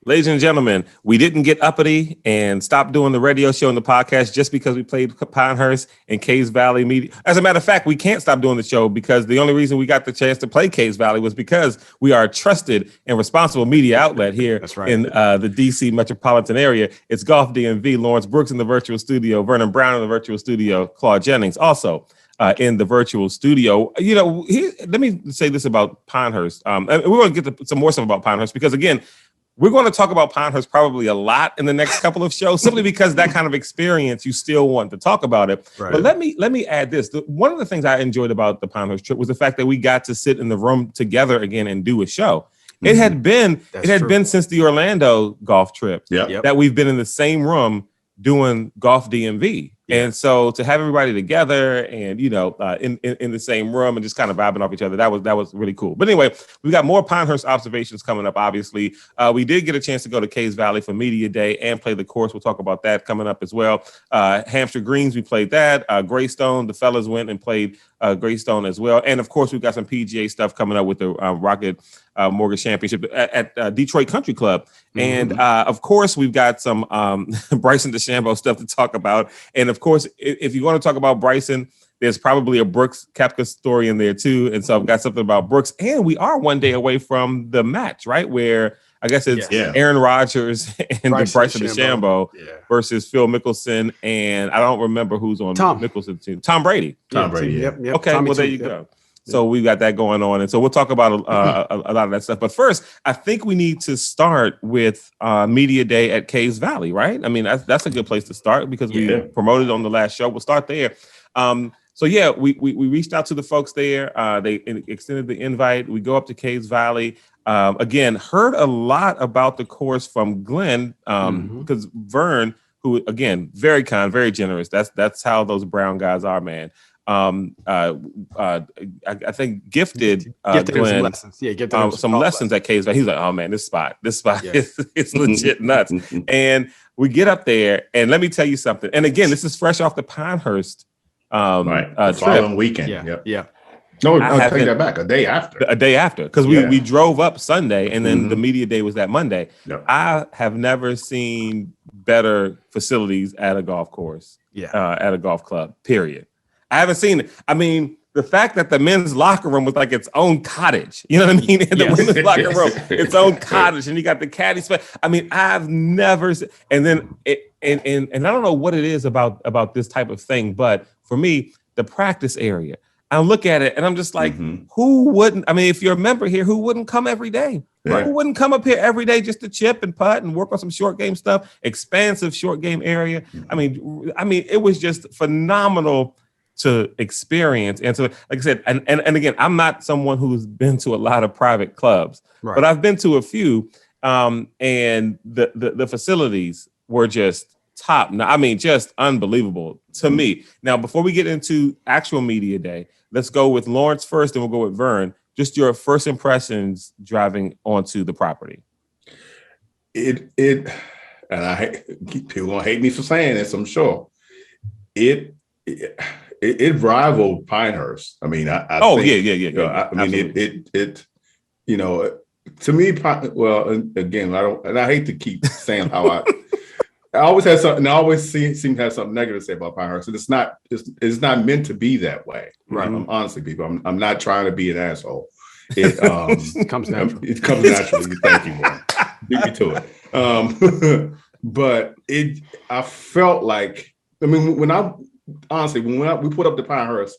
Ladies and gentlemen, we didn't get uppity and stop doing the radio show and the podcast just because we played Pinehurst and Caves Valley Media. As a matter of fact, we can't stop doing the show because the only reason we got the chance to play Caves Valley was because we are a trusted and responsible media outlet here in the DC metropolitan area. It's Golf DMV, Lawrence Brooks in the virtual studio, Vernon Brown in the virtual studio, Claude Jennings also in the virtual studio. You know, let me say this about Pinehurst. And we're going to get to some more stuff about Pinehurst because, again, we're going to talk about Pinehurst probably a lot in the next couple of shows, simply because that kind of experience, you still want to talk about it. Right. But let me add this. One of the things I enjoyed about the Pinehurst trip was the fact that we got to sit in the room together again and do a show. It had been since the Orlando golf trip that we've been in the same room doing Golf DMV. And so to have everybody together and, you know, in the same room and just kind of vibing off each other, that was really cool. But anyway, we got more Pinehurst observations coming up, obviously. We did get a chance to go to Caves Valley for Media Day and play the course. We'll talk about that coming up as well. Hampshire Greens, we played that. Greystone, the fellas went and played Greystone as well. And, of course, we've got some PGA stuff coming up with the Rocket Mortgage Championship at Detroit Country Club. And, of course, we've got some Bryson DeChambeau stuff to talk about. And, of course, if you want to talk about Bryson, there's probably a Brooks Koepka story in there, too. And so I've got something about Brooks. And we are one day away from the match, right, where I guess it's Aaron Rodgers and Bryson DeChambeau versus Phil Mickelson. And I don't remember who's on Mickelson's team. Tom Brady. Tom Brady. Yep. Okay, Tommy there you go. So we got that going on. And so we'll talk about a lot of that stuff. But first, I think we need to start with Media Day at Caves Valley, right? I mean, that's a good place to start because we promoted on the last show. We'll start there. So, we reached out to the folks there. They extended the invite. We go up to Caves Valley. Again, heard a lot about the course from Glenn because Vern, who, again, very kind, very generous. That's how those Brown guys are, man. I think gifted Glenn some lessons at Caves Valley. He's like, oh man, this spot is legit nuts. And we get up there, and let me tell you something. And again, this is fresh off the Pinehurst following weekend. No, I'll take that back. A day after, because we drove up Sunday, and then the media day was that Monday. I have never seen better facilities at a golf course, at a golf club, period. I haven't seen it. I mean, the fact that the men's locker room was like its own cottage, you know what I mean? And the women's locker room, its own cottage, and you got the caddy spot. I mean, I've never seen, and then and I don't know what it is about this type of thing, but for me, the practice area, I look at it and I'm just like, who wouldn't? I mean, if you're a member here, who wouldn't come every day? Right? Who wouldn't come up here every day just to chip and putt and work on some short game stuff? Expansive short game area. I mean, it was just phenomenal to experience. And so, like I said, and again, I'm not someone who's been to a lot of private clubs, but I've been to a few, and the facilities were just top. I mean, just unbelievable to me. Now, before we get into actual media day, let's go with Lawrence first, and we'll go with Vern. Just your first impressions driving onto the property. And people gonna hate me for saying this, I'm sure. It rivaled Pinehurst. I mean, I think, you know, to me, well, again, I hate to keep saying how I always have something. I always seem to have something negative to say about Pinehurst, and it's not meant to be that way. Right? Honestly, people, I'm not trying to be an asshole. It comes naturally. It comes naturally. Thank you, man. Beat me to it. But I felt like, I mean, when we put up the Pinehurst,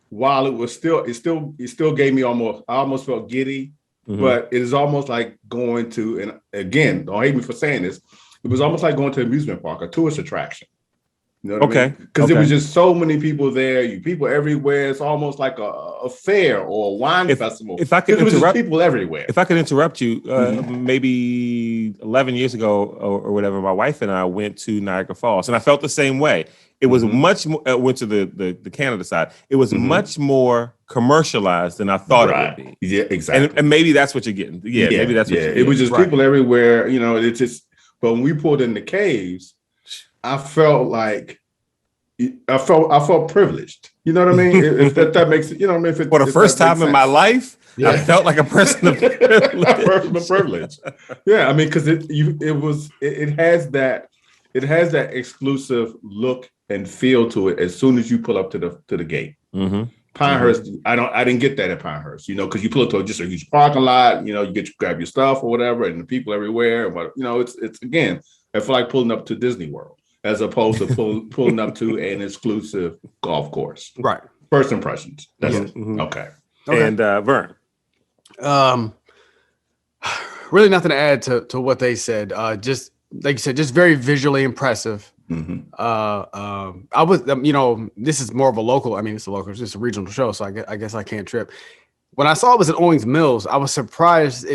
while it still gave me I almost felt giddy, but it is almost like going to, and again, don't hate me for saying this, it was almost like going to an amusement park, a tourist attraction. You know what I mean? Because there was just so many people there, people everywhere. It's almost like a fair or a wine festival. If I could interrupt, people everywhere. If I could interrupt you, maybe 11 years ago or whatever, my wife and I went to Niagara Falls, and I felt the same way. It was much more. Went to the Canada side. It was much more commercialized than I thought it would be. Yeah, exactly. And maybe that's what you're getting. Yeah, maybe that's what you're getting. It was just people everywhere. You know, it's just. But when we pulled in the caves, I felt like I felt privileged. You know what I mean? if that makes it, you know what I mean? For the first time in my life, I felt like a person of privilege. Yeah, I mean, because it has that exclusive look and feel to it as soon as you pull up to the gate. Mm-hmm. Pinehurst, I didn't get that at Pinehurst, because you pull up to just a huge parking lot, you grab your stuff or whatever, and the people everywhere. But it's again, I feel like pulling up to Disney World as opposed to pulling up to an exclusive golf course. Right. First impressions. That's it. Mm-hmm. Okay. And Vern. Really nothing to add to what they said. Just like you said, just very visually impressive. Mm-hmm. I was, this is more of a local. I mean, it's just a regional show, so I guess I can't trip. When I saw it was at Owings Mills, I was surprised.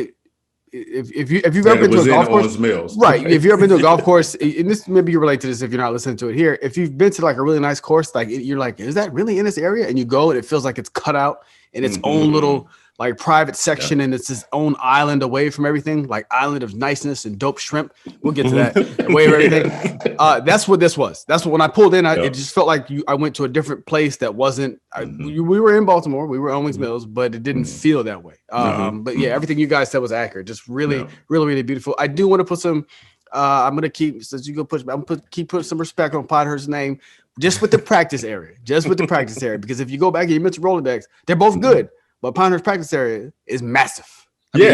If you've ever been to a golf course, Mills. Right? If you've ever been to a golf course, and this maybe you relate to this if you're not listening to it here. If you've been to like a really nice course, like you're like, is that really in this area? And you go, and it feels like it's cut out in its own little like private section, and it's its own island away from everything, like island of niceness and dope shrimp. We'll get to that. Away from everything. That's what this was. That's what when I pulled in, it just felt like I went to a different place that wasn't. We were in Baltimore, we were Owings Mills, but it didn't feel that way. But yeah, everything you guys said was accurate. Just really, really beautiful. I do want to put some. I'm gonna keep since you go push. I'm keep putting some respect on Pinehurst's name, just with the practice area, because if you go back and you mention Rolodex, they're both good. But Pinehurst practice area is massive. Yeah.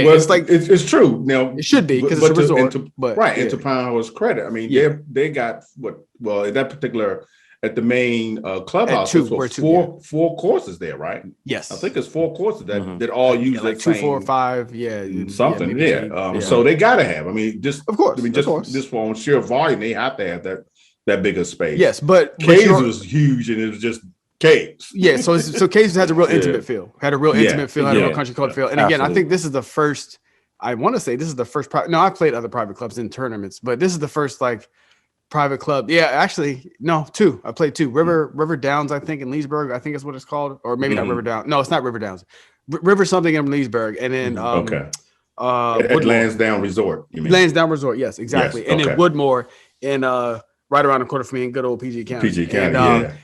Well, it's like it's true. Now it should be because it's a resort. And to Pinehurst credit, I mean, they got at that particular at the main clubhouse. Four courses there, right? Yes, I think it's 4 courses that all use like that 2, same 4, 5, something. So they got to have. I mean, just of course, just for sheer volume, they have to have that bigger space. Yes, but Caves was huge, and it was just. Caves. Yeah, so Caves has a real intimate feel. Had a real intimate feel, had a real country club feel. And again, I think this is the first. I want to say this is the first. I've played other private clubs in tournaments, but this is the first like private club. Yeah, actually, no, 2. I played 2. River Downs, I think in Leesburg. I think is what it's called, or maybe not River Downs. No, it's not River Downs. River something in Leesburg, and then at Lansdowne Resort. You mean Lansdowne Resort? Yes, exactly. And then Woodmore in right around the corner from me in good old PG County.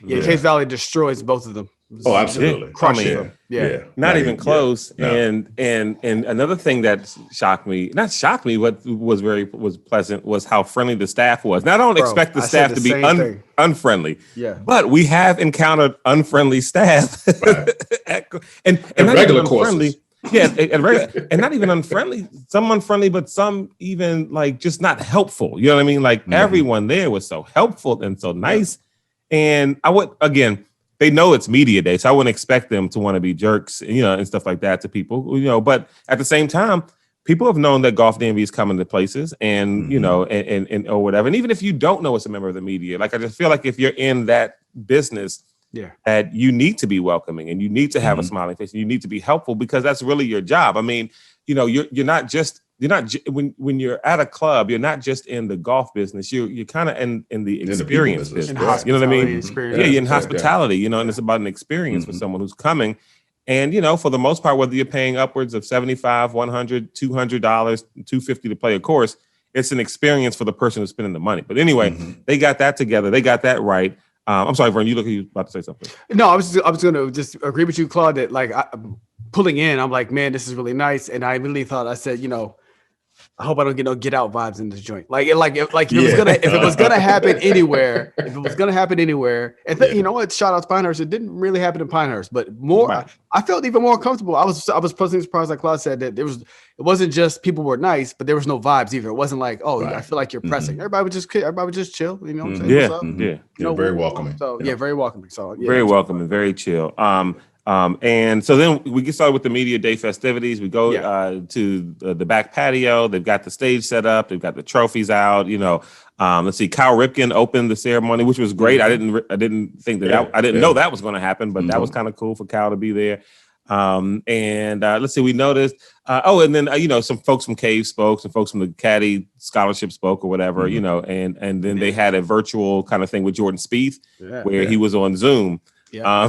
Case Valley destroys both of them. Oh, absolutely. Crushes them. Yeah. Not even close. Yeah. And another thing that not shocked me, but was pleasant was how friendly the staff was. Now, I don't expect the staff to be unfriendly. Yeah. But we have encountered unfriendly staff. Right. and regular courses. Yeah, and not even unfriendly. Some unfriendly, but some even like just not helpful. You know what I mean? Like everyone there was so helpful and so nice. And they know it's media day, so I wouldn't expect them to want to be jerks, and stuff like that to people. But at the same time, people have known that Golf DMV is coming to places, and and or whatever. And even if you don't know it's a member of the media, like I just feel like if you're in that business. Yeah, that you need to be welcoming and you need to have a smiling face and you need to be helpful because that's really your job. I mean, you're not when you're at a club, you're not just in the golf business. You're kind of in the experience business. You know what I mean? Yeah, you're in hospitality. And it's about an experience for someone who's coming. And for the most part, whether you're paying upwards of $75, $100, $200, $250 to play a course, it's an experience for the person who's spending the money. But anyway, they got that together. They got that right. I'm sorry, Vern, you look like you about to say something. No, I was going to just agree with you, Claude, that like pulling in, I'm like, man, this is really nice. And I really thought, I said, I hope I don't get no get out vibes in this joint. If it was gonna happen anywhere, and you know what? Shout out to Pinehurst. It didn't really happen in Pinehurst, but more. Right. I felt even more comfortable. I was pleasantly surprised, like Claude said, that it wasn't just people were nice, but there was no vibes either. It wasn't like, I feel like you're pressing. Everybody would just chill. You know what I'm saying? Yeah. Very welcoming. So very welcoming. So very welcoming, very chill. And so then we get started with the Media Day festivities. We go to the back patio. They've got the stage set up. They've got the trophies out. Let's see. Kyle Ripken opened the ceremony, which was great. I didn't think that I didn't know that was going to happen, but that was kind of cool for Kyle to be there. And let's see. We noticed. And then some folks from Cave spoke, some folks from the Caddy Scholarship spoke, or whatever. And then they had a virtual kind of thing with Jordan Spieth, where he was on Zoom. Yeah.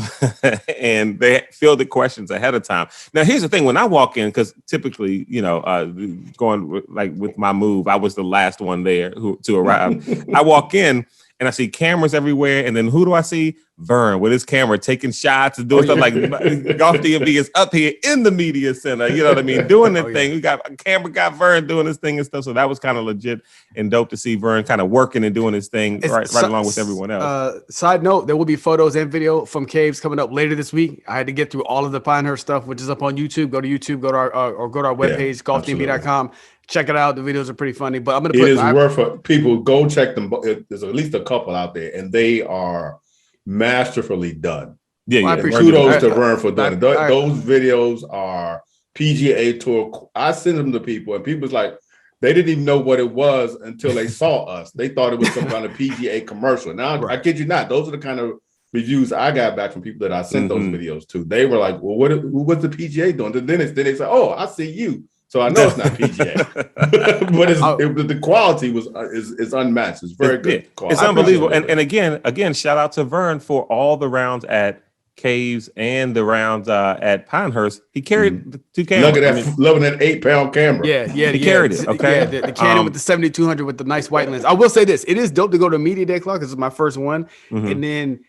And they fielded questions ahead of time. Now, here's the thing: when I walk in, because typically, going like with my move, I was the last one there to arrive. I walk in, and I see cameras everywhere. And then who do I see? Vern with his camera taking shots and doing stuff like Golf DMV is up here in the media center. You know what I mean? Doing the thing. We got a camera guy Vern doing his thing and stuff. So that was kind of legit and dope to see Vern kind of working and doing his thing right along with everyone else. Side note, there will be photos and video from Caves coming up later this week. I had to get through all of the Pinehurst stuff, which is up on YouTube. Go to YouTube, go to our webpage, golfdmv.com. Check it out. The videos are pretty funny. But I'm going to put it is worth for people. Go check them. There's at least a couple out there, and they are masterfully done. Yeah, well, yeah. Kudos to Vern for doing it. Those videos are PGA Tour. I send them to people, and people's like, they didn't even know what it was until they saw us. They thought it was some kind of PGA commercial. Now, I kid you not, those are the kind of reviews I got back from people that I sent those videos to. They were like, well, what's the PGA doing? Then they say, oh, I see you. So I know it's not PGA, but the quality is unmatched. It's very good. Quality. It's unbelievable. And again, shout out to Vern for all the rounds at Caves and the rounds at Pinehurst. He carried the 2 cameras. Loving that 8-pound camera. Yeah. He carried it. Okay. Yeah, the Canon with the 7200 with the nice white lens. I will say this: it is dope to go to a media day clock. This is my first one, and then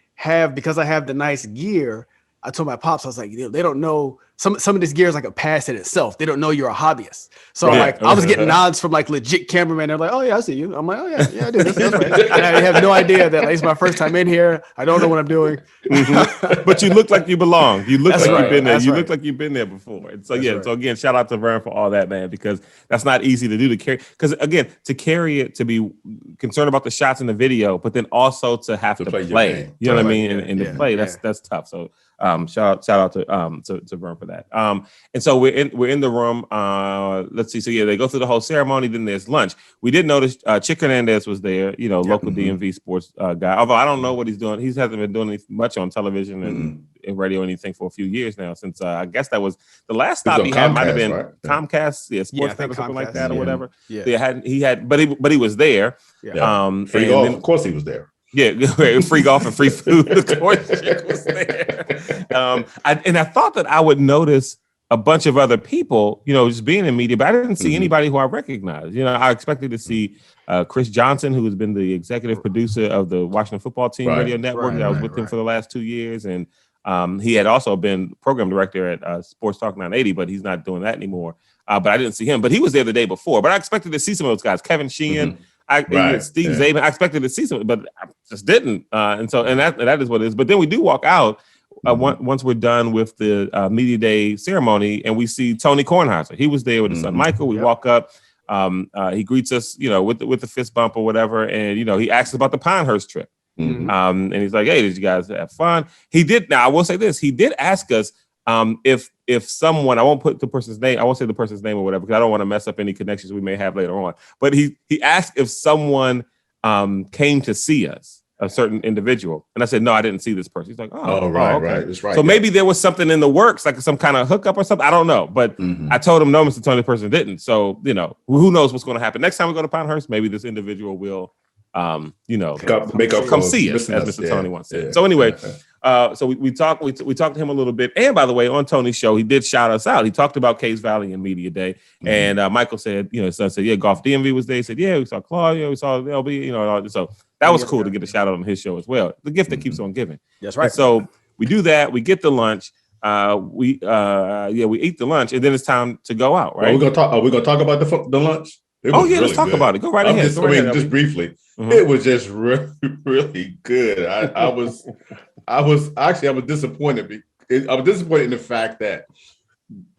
because I have the nice gear. I told my pops, I was like, they don't know some of this gear is like a pass in itself. They don't know you're a hobbyist. So I was getting nods from like legit cameramen. They're like, oh yeah, I see you. I'm like, oh yeah, I do. That's right. And I have no idea that it's my first time in here. I don't know what I'm doing. But you look like you belong. You look like you've been there. You look like you've been there before. And so so again, shout out to Vern for all that, man, because that's not easy to do to carry. Because again, to carry it, to be concerned about the shots in the video, but then also to have to play. You know what I mean? And to play, that's tough. So shout out to Vern for that. And so we're in the room. Let's see. So they go through the whole ceremony. Then there's lunch. We did notice Chick Hernandez was there. Local DMV sports guy. Although I don't know what he's doing. He hasn't been doing much on television and radio or anything for a few years now. Since I guess that was the last stop he had. Might have been Comcast, Sports or something like that or whatever. Yeah, but he was there. Yeah. Free golf. Of course he was there. Yeah, free golf and free food. Of course, Chick was there. I thought that I would notice a bunch of other people, just being in media, but I didn't see anybody who I recognized. I expected to see Chris Johnson, who has been the executive producer of the Washington Football Team Radio Network. I was with him for the last 2 years, and he had also been program director at Sports Talk 980, but he's not doing that anymore. But I didn't see him. But he was there the day before. But I expected to see some of those guys, Kevin Sheehan. Steve Zabin. I expected to see some, but I just didn't. And that is what it is. But then we do walk out once we're done with the media day ceremony, and we see Tony Kornheiser. He was there with his son Michael. We walk up. He greets us, with the fist bump or whatever, and he asks about the Pinehurst trip. And he's like, "Hey, did you guys have fun?" He did. Now I will say this: he did ask us if someone, I won't put the person's name, I won't say the person's name or whatever, because I don't want to mess up any connections we may have later on. But he asked if someone came to see us, a certain individual. And I said, no, I didn't see this person. He's like, right. That's right. So maybe there was something in the works, like some kind of hookup or something. I don't know. But I told him, no, Mr. Tony, the person didn't. So, who knows what's going to happen. Next time we go to Pinehurst, maybe this individual will, come see us, as Mr. Tony once said. So anyway, so we talked to him a little bit. And by the way, on Tony's show, he did shout us out. He talked about Caves Valley and Media Day. And Michael said, his son said, Golf DMV was there. He said, we saw Claudia, we saw LB, so that was cool to get a shout out on his show as well. The gift that keeps on giving. That's right. And so we do that. We get the lunch. We eat the lunch, and then it's time to go out. Right? Are we gonna talk about the lunch? Let's talk about it. Go right ahead. Just briefly. It was just really, really good. I was disappointed. I was disappointed in the fact that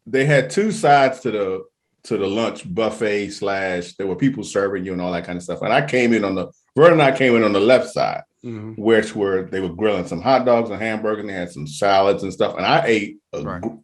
they had two sides to the lunch buffet / there were people serving you and all that kind of stuff. And Vern and I came in on the left side, which they were grilling some hot dogs and hamburgers, and they had some salads and stuff. And I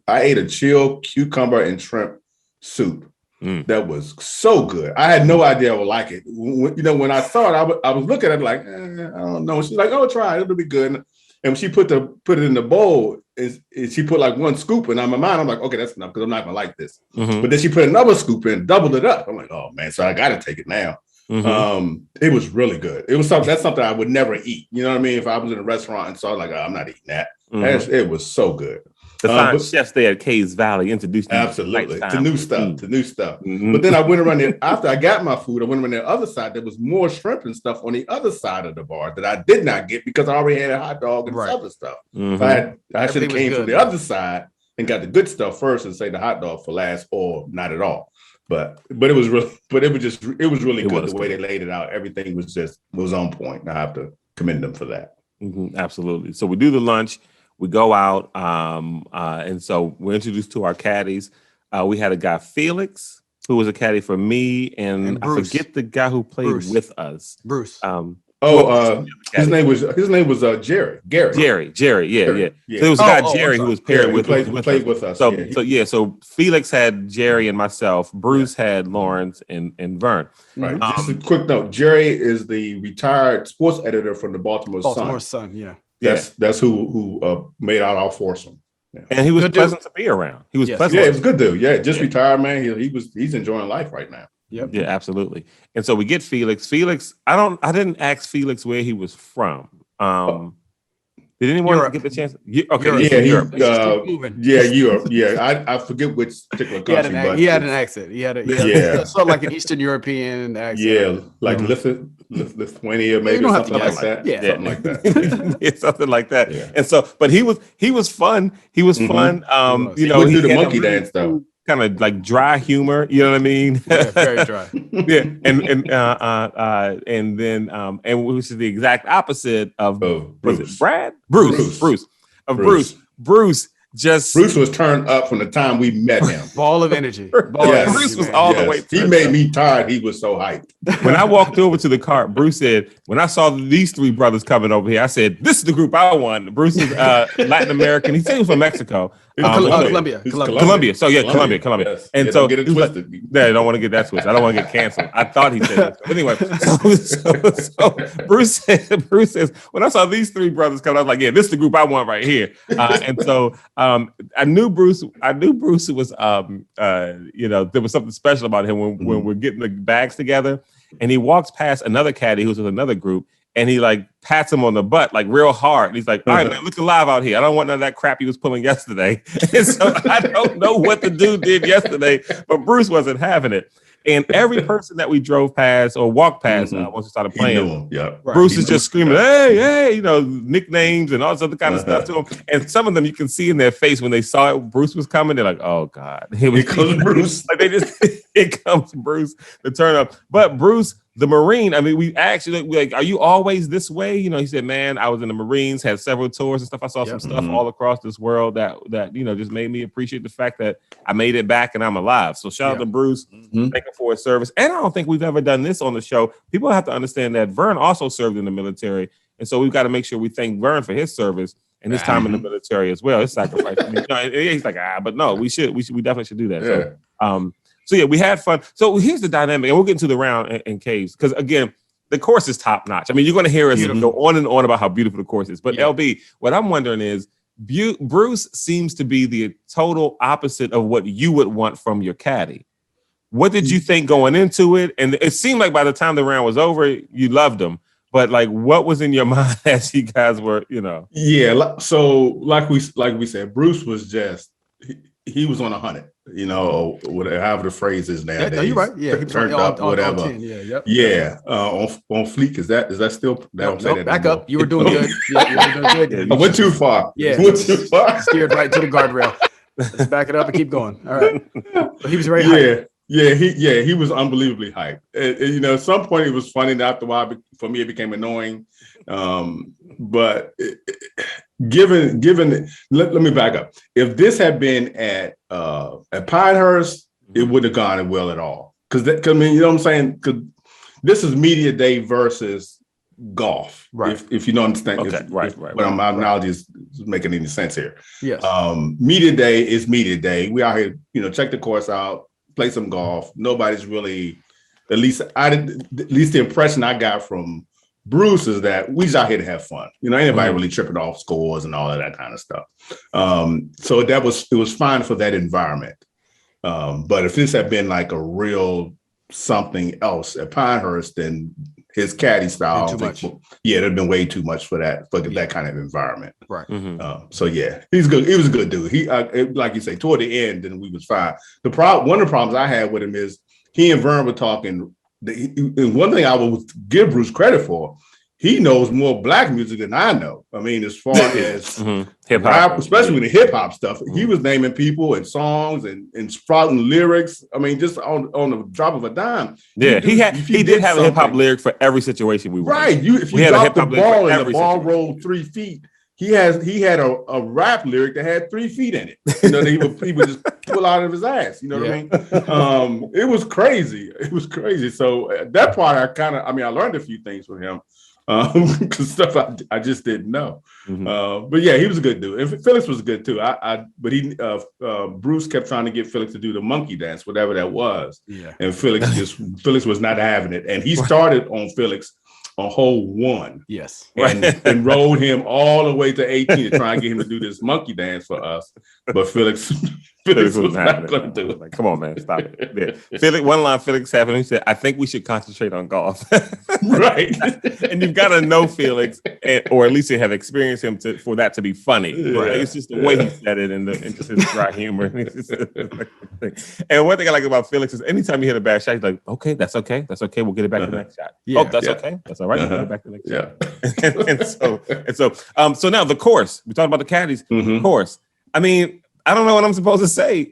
ate a chilled cucumber and shrimp soup. That was so good. I had no idea I would like it. When I saw it, I was looking at it like, I don't know. She's like, oh, try it. It'll be good. And when she put it in the bowl, she put like one scoop, and in my mind, I'm like, okay, that's enough because I'm not gonna like this. But then she put another scoop in, doubled it up. I'm like, oh man, so I got to take it now. It was really good. It was that's something I would never eat. You know what I mean? If I was in a restaurant and saw like, oh, I'm not eating that. It was so good. The fine chefs there at Caves Valley introduced you absolutely to new stuff. Mm-hmm. But then I went around there after I got my food. I went around the other side. There was more shrimp and stuff on the other side of the bar that I did not get because I already had a hot dog and this other stuff. So I should have came from the other side and got the good stuff first and say the hot dog for last, or not at all. But it was really, good the way they laid it out. Everything was on point. I have to commend them for that. Mm-hmm, absolutely. So we do the lunch. We go out, and so we're introduced to our caddies. We had a guy, Felix, who was a caddy for me, and I forget the guy who played with us. Bruce. His name was Jerry. Jerry. Yeah. So it was a guy, Jerry, who was paired with us. So Felix had Jerry and myself. Bruce had Lawrence and Vern. Right. Just a quick note: Jerry is the retired sports editor from the Baltimore Sun. Yeah. That's who made out our foursome. Yeah. And he was pleasant to be around. He was pleasant. Yeah, he was a good dude. Yeah, retired, man. He's enjoying life right now. Yep. Yeah, absolutely. And so we get Felix. I didn't ask Felix where he was from. Did anyone get the chance? Europe. Europe. Yeah, I forget which particular country. He had an accent. He had sort of like an Eastern European accent. Yeah, like Lithuania, maybe something like that. Yeah, something like that. Yeah, something like that. Yeah. And so, but he was fun. He was fun. He went through the monkey dance though. Kind of like dry humor, you know what I mean? Yeah, very dry. Yeah, and then which is the exact opposite of was it Brad? Bruce. Bruce was turned up from the time we met him. Ball of energy. Bruce was all the way. He made me tired. He was so hyped. When I walked over to the cart, Bruce said, when I saw these three brothers coming over here, I said, this is the group I want. Bruce is Latin American. He said he was from Mexico. Colombia. So Colombia. Yes. And so get it twisted. I don't want to get that twisted. I don't want to get canceled. I thought he said that. But anyway, so Bruce says, when I saw these three brothers coming, I was like, yeah, this is the group I want right here. And so I knew Bruce was there was something special about him when we're getting the bags together, and he walks past another caddy who's with another group, and he like pats him on the butt like real hard. And he's like, all right, man, look alive out here. I don't want none of that crap he was pulling yesterday. And so I don't know what the dude did yesterday, but Bruce wasn't having it. And every person that we drove past or walked past once we started playing, Bruce is just screaming, hey, nicknames and all this other kind of stuff to him. And some of them you can see in their face when they saw it, Bruce was coming, they're like, oh God, here comes Bruce. Like here comes Bruce to turn up. But Bruce, the Marine, I mean, we actually like, are you always this way? He said, man, I was in the Marines, had several tours and stuff. I saw some stuff all across this world that just made me appreciate the fact that I made it back and I'm alive. So shout out to Bruce, thank him for his service. And I don't think we've ever done this on the show. People have to understand that Vern also served in the military. And so we've got to make sure we thank Vern for his service and his time in the military as well. His sacrifice. He's like, but no, we definitely should do that. Yeah. So yeah, we had fun. So here's the dynamic, and we'll get into the round in Caves because again, the course is top notch. I mean, you're going to hear us go on and on about how beautiful the course is. But LB, what I'm wondering is, Bruce seems to be the total opposite of what you would want from your caddy. What did you think going into it? And it seemed like by the time the round was over, you loved him. But like, what was in your mind as you guys were, Yeah. So like we said, Bruce was just he was on 100. Whatever, however the phrase is nowadays. Yeah, you're right. Yeah, he turned up, whatever. On 10. Yeah, on fleek. Is that still? Back up. You were doing good. You were doing good. I went too far. Yeah, went too far. Steered right to the guardrail. Let's back it up and keep going. All right. But he was very hyped. He was unbelievably hyped. And, at some point it was funny, and after a while, for me, it became annoying. But given, let me back up. If this had been at Pinehurst, it wouldn't have gone well at all. Because you know what I'm saying? Because this is media day versus golf. Right. If you don't understand. Okay. Right. But my analogy is making any sense here. Yes. Media day is media day. We out here, check the course out, play some golf. Nobody's really, at least the impression I got from Bruce is that we just out here to have fun. Anybody really tripping off scores and all of that kind of stuff. So it was fine for that environment. But if this had been like a real something else at Pinehurst, then his caddy style. Too much. Yeah, it'd have been way too much for that kind of environment. Right. So yeah, he's good. He was a good dude. He like you say, toward the end, then we was fine. One of the problems I had with him is he and Vern were talking. And one thing I would give Bruce credit for, he knows more black music than I know. I mean, as far as hip hop, especially with the hip hop stuff, he was naming people and songs and sprouting lyrics. I mean, just on the drop of a dime. Yeah, he did have a hip hop lyric for every situation we were right. in. If you drop the ball and the ball rolled 3 feet, he had a rap lyric that had 3 feet in it. You know, that he would just pull out of his ass. You know what I mean? It was crazy. It was crazy. So that part I learned a few things from him. Because stuff I just didn't know. But yeah, he was a good dude. And Felix was good too. Bruce kept trying to get Felix to do the monkey dance, whatever that was. Yeah. And Felix was not having it. And he started on Felix on hole 1. Yes. And rode him all the way to 18 to try and get him to do this monkey dance for us. But Felix was not going to do it. Like, come on, man, stop it. Yeah. One line Felix happened. He said, "I think we should concentrate on golf." Right. And you've got to know Felix, or at least you have experienced him for that to be funny. Yeah. Right? It's just the way he said it and just his dry humor. And one thing I like about Felix is anytime you hit a bad shot, he's like, "Okay, that's okay. That's okay. We'll get it back to the next shot." Yeah. Oh, that's okay. That's all right. We'll get it back to the next shot. So now the course. We talked about the caddies. Course. I mean, I don't know what I'm supposed to say.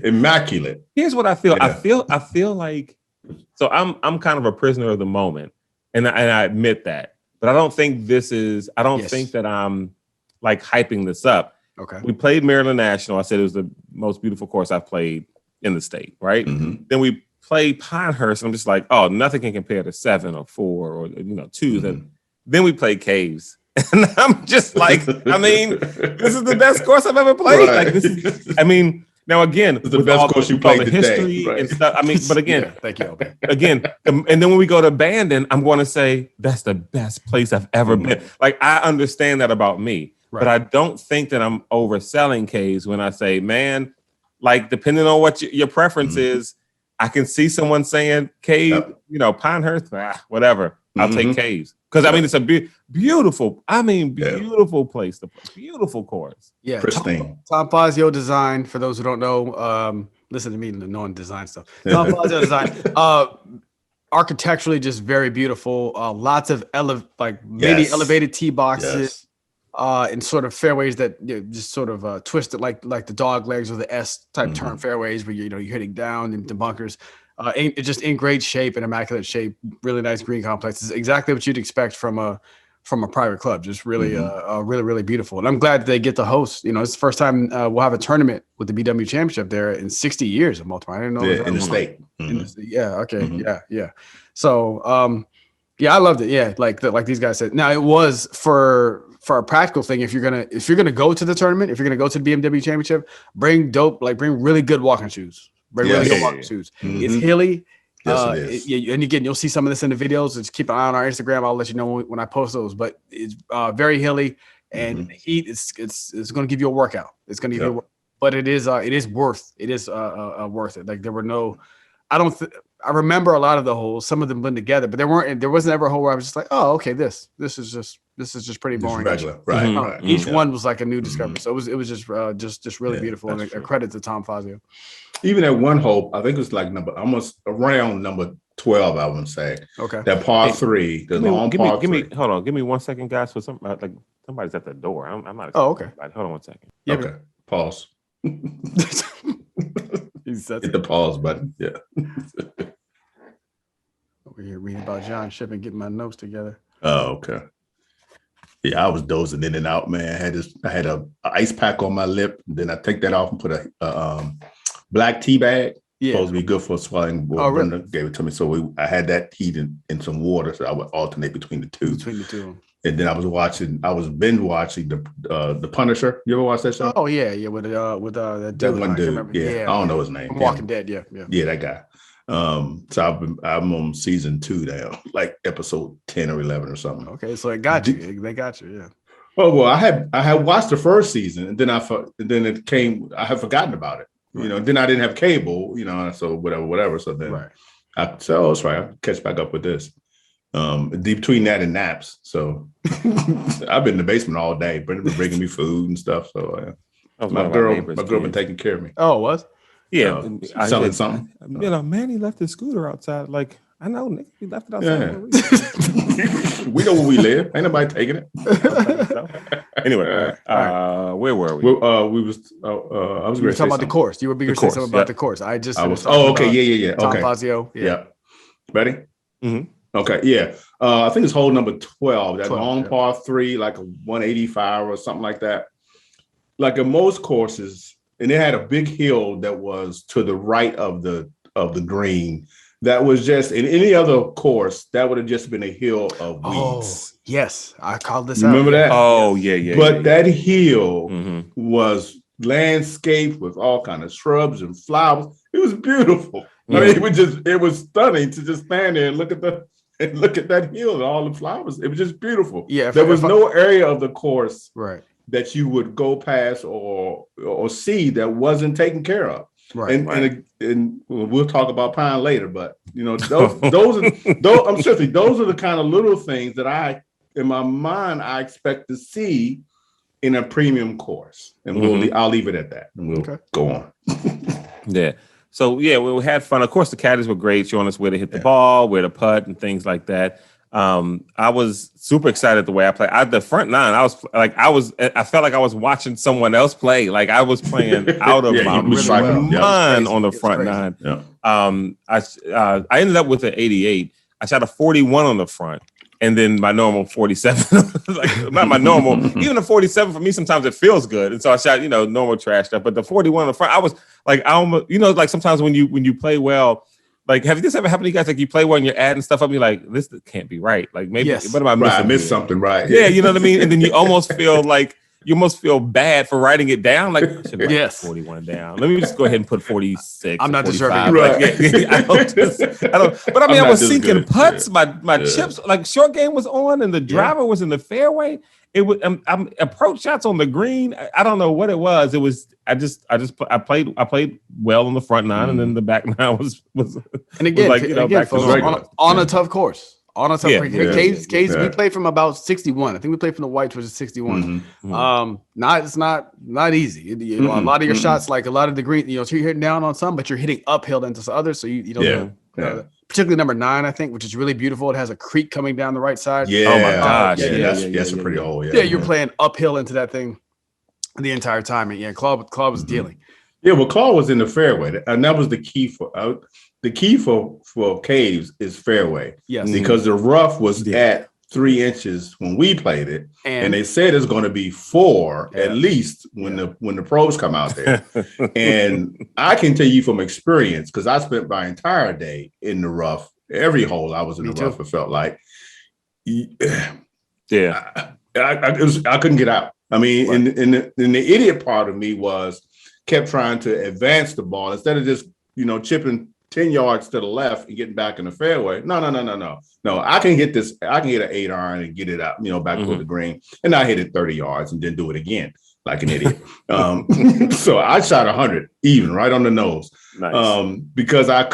Immaculate. Here's what I feel. Yeah. I feel like, so I'm kind of a prisoner of the moment, and I admit that. But I don't think think that I'm like hyping this up. Okay. We played Maryland National. I said it was the most beautiful course I've played in the state, right? Then we played Pinehurst, and I'm just like, oh, nothing can compare to 7 or 4 or 2. Then we played Caves. And I'm just like, I mean, this is the best course I've ever played. Right. Like this is, I mean, now again, it's the best course you played today. History and stuff. I mean, but again, thank you. Again, and then when we go to Bandon, I'm going to say that's the best place I've ever been. Like I understand that about me, but I don't think that I'm overselling Caves when I say, man, like depending on what your preference is, I can see someone saying Cave, Pinehurst, whatever. I'll take Caves. Because, I mean, it's a beautiful place to play. Beautiful course. Yeah. Pristine. Tom Fazio design, for those who don't know, listen to me knowing design stuff. Tom Fazio design. Architecturally, just very beautiful. Lots of maybe elevated tee boxes and sort of fairways that just sort of twisted like the dog legs or the S type turn fairways where you're hitting down into bunkers. Just in great shape and immaculate shape. Really nice green complex. It's exactly what you'd expect from a private club. Just really, really beautiful. And I'm glad that they get to host. It's the first time we'll have a tournament with the BMW Championship there in 60 years of multiple. I didn't know in the state. Yeah. So, I loved it. Yeah, like these guys said. Now it was for a practical thing. If you're gonna go to the tournament, if you're gonna go to the BMW Championship, bring really good walking shoes. Really good walking shoes. It's hilly. Yes, it is. And again, you'll see some of this in the videos. Just keep an eye on our Instagram. I'll let you know when I post those. But it's very hilly, and heat. It's going to give you a workout. It's going to give you, but it is worth it. Like there were no, I remember a lot of the holes. Some of them blend together, but there wasn't ever a hole where I was just like, oh, okay, this is just pretty boring. Regular, right? Each one was like a new discovery. So it was just really beautiful, and a credit to Tom Fazio. Even at one hole, I think it was like almost around number 12, I would say. Okay. That par 3, the long par 3. Hold on, give me 1 second, guys. For somebody's at the door. I'm not. Oh, okay. Hold on 1 second. Yeah, okay. Pause. Hit the pause button. Yeah. Over here reading about John Ship and getting my notes together. Oh, okay. Yeah, I was dozing in and out, man. I had a ice pack on my lip. Then I take that off and put a black tea bag. Supposed to be good for swelling. Oh, really? Brenda gave it to me. So I had that heat in some water. So I would alternate between the two. And then I was binge watching the Punisher. You ever watch that show? Oh yeah. With that dude. That one dude. Yeah. I don't know his name. Walking Dead. Yeah. Yeah, that guy. So I'm on season 2 now, like episode 10 or 11 or something. Okay, so they got you. Yeah. Oh well, I had watched the first season, and then it came. I had forgotten about it. Right. Then I didn't have cable. So whatever. So then I said, oh, that's right. I'll catch back up with this. between that and naps. So I've been in the basement all day. Brenda been bringing me food and stuff. So my girl been taking care of me. Oh, it was? Yeah. Selling something. Manny left his scooter outside. Like, I know, nigga, he left it outside. Yeah. We know where we live. Ain't nobody taking it. Anyway, where were we? I was talking about the course. You were bigger saying something about the course. I was. Oh, okay. Yeah. Tom Okay. Fazio. Yeah. Ready? Mm-hmm. Okay. Yeah. I think it's hole number 12. That 12, long par 3, like a 185 or something like that. Like in most courses, and it had a big hill that was to the right of the green. That was just in any other course, that would have just been a hill of weeds. Oh, yes. I called this Remember that? Oh, yeah. But that hill was landscaped with all kind of shrubs and flowers. It was beautiful. I mean, it was stunning to just stand there and look at that hill and all the flowers. It was just beautiful. Yeah. There was no area of the course that you would go past or see that wasn't taken care of. Right. And we'll talk about Pine later, but those are the kind of little things that in my mind I expect to see in a premium course. And I'll leave it at that, and we'll go on. Yeah. So we had fun. Of course, the caddies were great, showing us where to hit the ball, where to putt, and things like that. I was super excited the way I played. The front nine, I felt like I was watching someone else play. Like I was playing out of my mind on the front nine. Yeah. I ended up with an 88. I shot a 41 on the front, and then my normal 47. Like not my normal. Even a 47 for me, sometimes it feels good, and so I shot normal trash stuff. But the 41 on the front, I was like, I almost like sometimes when you play well. Like, have this ever happened to you guys? Like, you play well and you're adding stuff up, and you're like, this can't be right. Like, maybe what am I missing? I missed something, right? Yeah, you know what I mean? And then you almost feel bad for writing it down. Like, I should write 41 down. Let me just go ahead and put 46. I'm not deserving. Right. I don't. But I mean, I was sinking putts. My chips, like short game was on, and the driver was in the fairway. It was approach shots on the green. I don't know what it was. It was I played well on the front nine, and then the back nine was and again, back folks, on a tough course. On a tough course. Caves, we played from about 61. I think we played from the whites, which is 61. It's not easy. A lot of your shots, like a lot of the green, so you're hitting down on some, but you're hitting uphill into others. So you don't know. Particularly number 9, I think, which is really beautiful. It has a creek coming down the right side. Yeah. Oh my gosh. That's a pretty old. Yeah, you're playing uphill into that thing the entire time. And Claude was dealing. Yeah, well, Claude was in the fairway, and that was the key for Caves is fairway. Yes, because the rough was at 3 inches when we played it, and they said it's going to be 4 at least when the pros come out there. And I can tell you from experience, because I spent my entire day in the rough. Every hole I was in the rough, it felt like. I couldn't get out. I mean, and the idiot part of me kept trying to advance the ball instead of just chipping 10 yards to the left and getting back in the fairway. No. I can hit this. I can hit an 8 iron and get it out, back toward the green. And I hit it 30 yards and then do it again like an idiot. So I shot 100 even right on the nose. Nice. Because I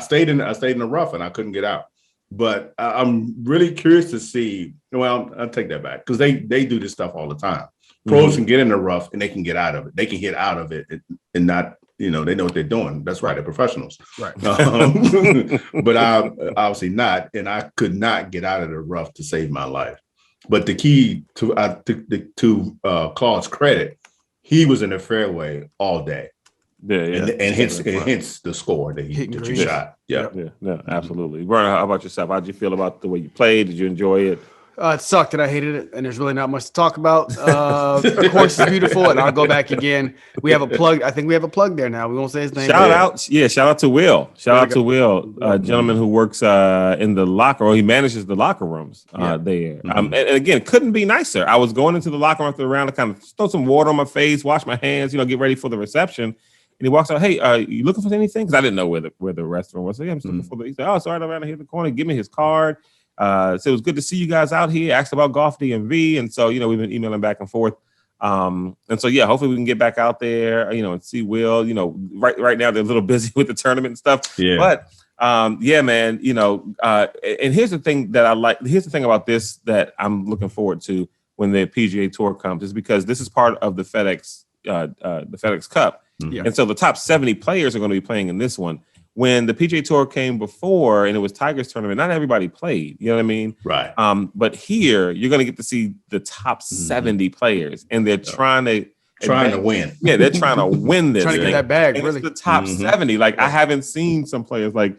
stayed in the rough and I couldn't get out. But I'm really curious to see. Well, I'll take that back because they do this stuff all the time. Pros can get in the rough and they can get out of it. They can hit out of it and not, they know what they're doing. That's right. They're professionals. Right. But I obviously not. And I could not get out of the rough to save my life. But the key to Claude's credit, he was in the fairway all day. And hence the score that you shot. Yeah, absolutely. Werner, how about yourself? How'd you feel about the way you played? Did you enjoy it? It sucked and I hated it, and there's really not much to talk about. The course is beautiful, and I'll go back again. We have a plug. I think we have a plug there now. We won't say his name. Shout out to Will. Shout out to Will, a gentleman who works in the locker room. He manages the locker rooms there. And again, couldn't be nicer. I was going into the locker room after the round to kind of throw some water on my face, wash my hands, get ready for the reception. And he walks out, hey, you looking for anything? Because I didn't know where the restaurant was. So I'm just looking for he said, oh, sorry, I'm around here in the corner. Give me his card. So it was good to see you guys out here. Asked about golf DMV. And so, we've been emailing back and forth. And so, hopefully we can get back out there, and see Will. Right now they're a little busy with the tournament and stuff. Yeah. But Yeah, man. And here's the thing that I like. Here's the thing about this that I'm looking forward to when the PGA Tour comes, is because this is part of the FedEx Cup, and so the top 70 players are going to be playing in this one. When the PGA Tour came before and it was Tiger's tournament, not everybody played. You know what I mean? Right. But here you're going to get to see the top 70 players, and they're trying to win. Yeah, they're trying to win this. Trying to get that bag. And really, it's the top 70. Like I haven't seen some players like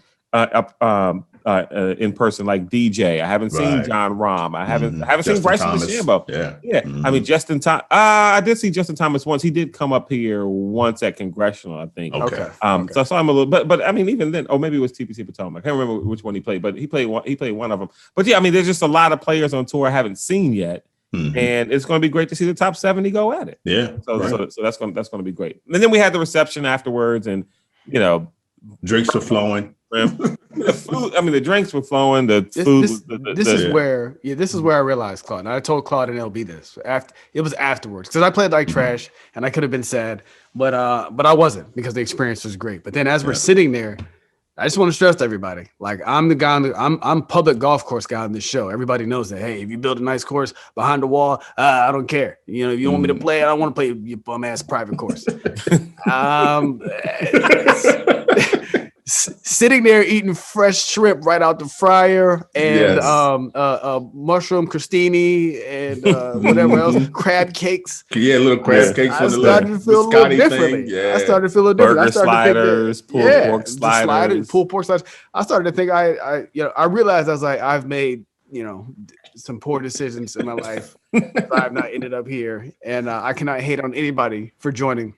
in person, like DJ. I haven't seen John Rahm. I haven't seen Bryson DeChambeau. Yeah. I mean, Justin Thomas. I did see Justin Thomas once. He did come up here once at Congressional, I think. Okay. So I saw him a little, but I mean, even then, maybe it was TPC Potomac. I can't remember which one he played, but he played one of them. But yeah, I mean, there's just a lot of players on tour I haven't seen yet. And it's going to be great to see the top 70 go at it. Yeah. So that's going to be great. And then we had the reception afterwards, and drinks were flowing. The food. I mean, the drinks were flowing. This is where I realized, Claude. And I told Claude and LB this it was afterwards, because I played like trash and I could have been sad, but I wasn't, because the experience was great. But then as we're sitting there, I just want to stress to everybody, like I'm the guy, I'm public golf course guy on this show. Everybody knows that. Hey, if you build a nice course behind the wall, I don't care. If you want me to play, I don't want to play your bum ass private course. Sitting there eating fresh shrimp right out the fryer, and mushroom crostini and whatever else, crab cakes. Yeah, little crab cakes. I started to feel a little differently. I started to feel a little different. Burger sliders, pulled pork sliders, pulled pork sliders. I started to think I realized I was like, I've made some poor decisions in my life. I've not ended up here, and I cannot hate on anybody for joining.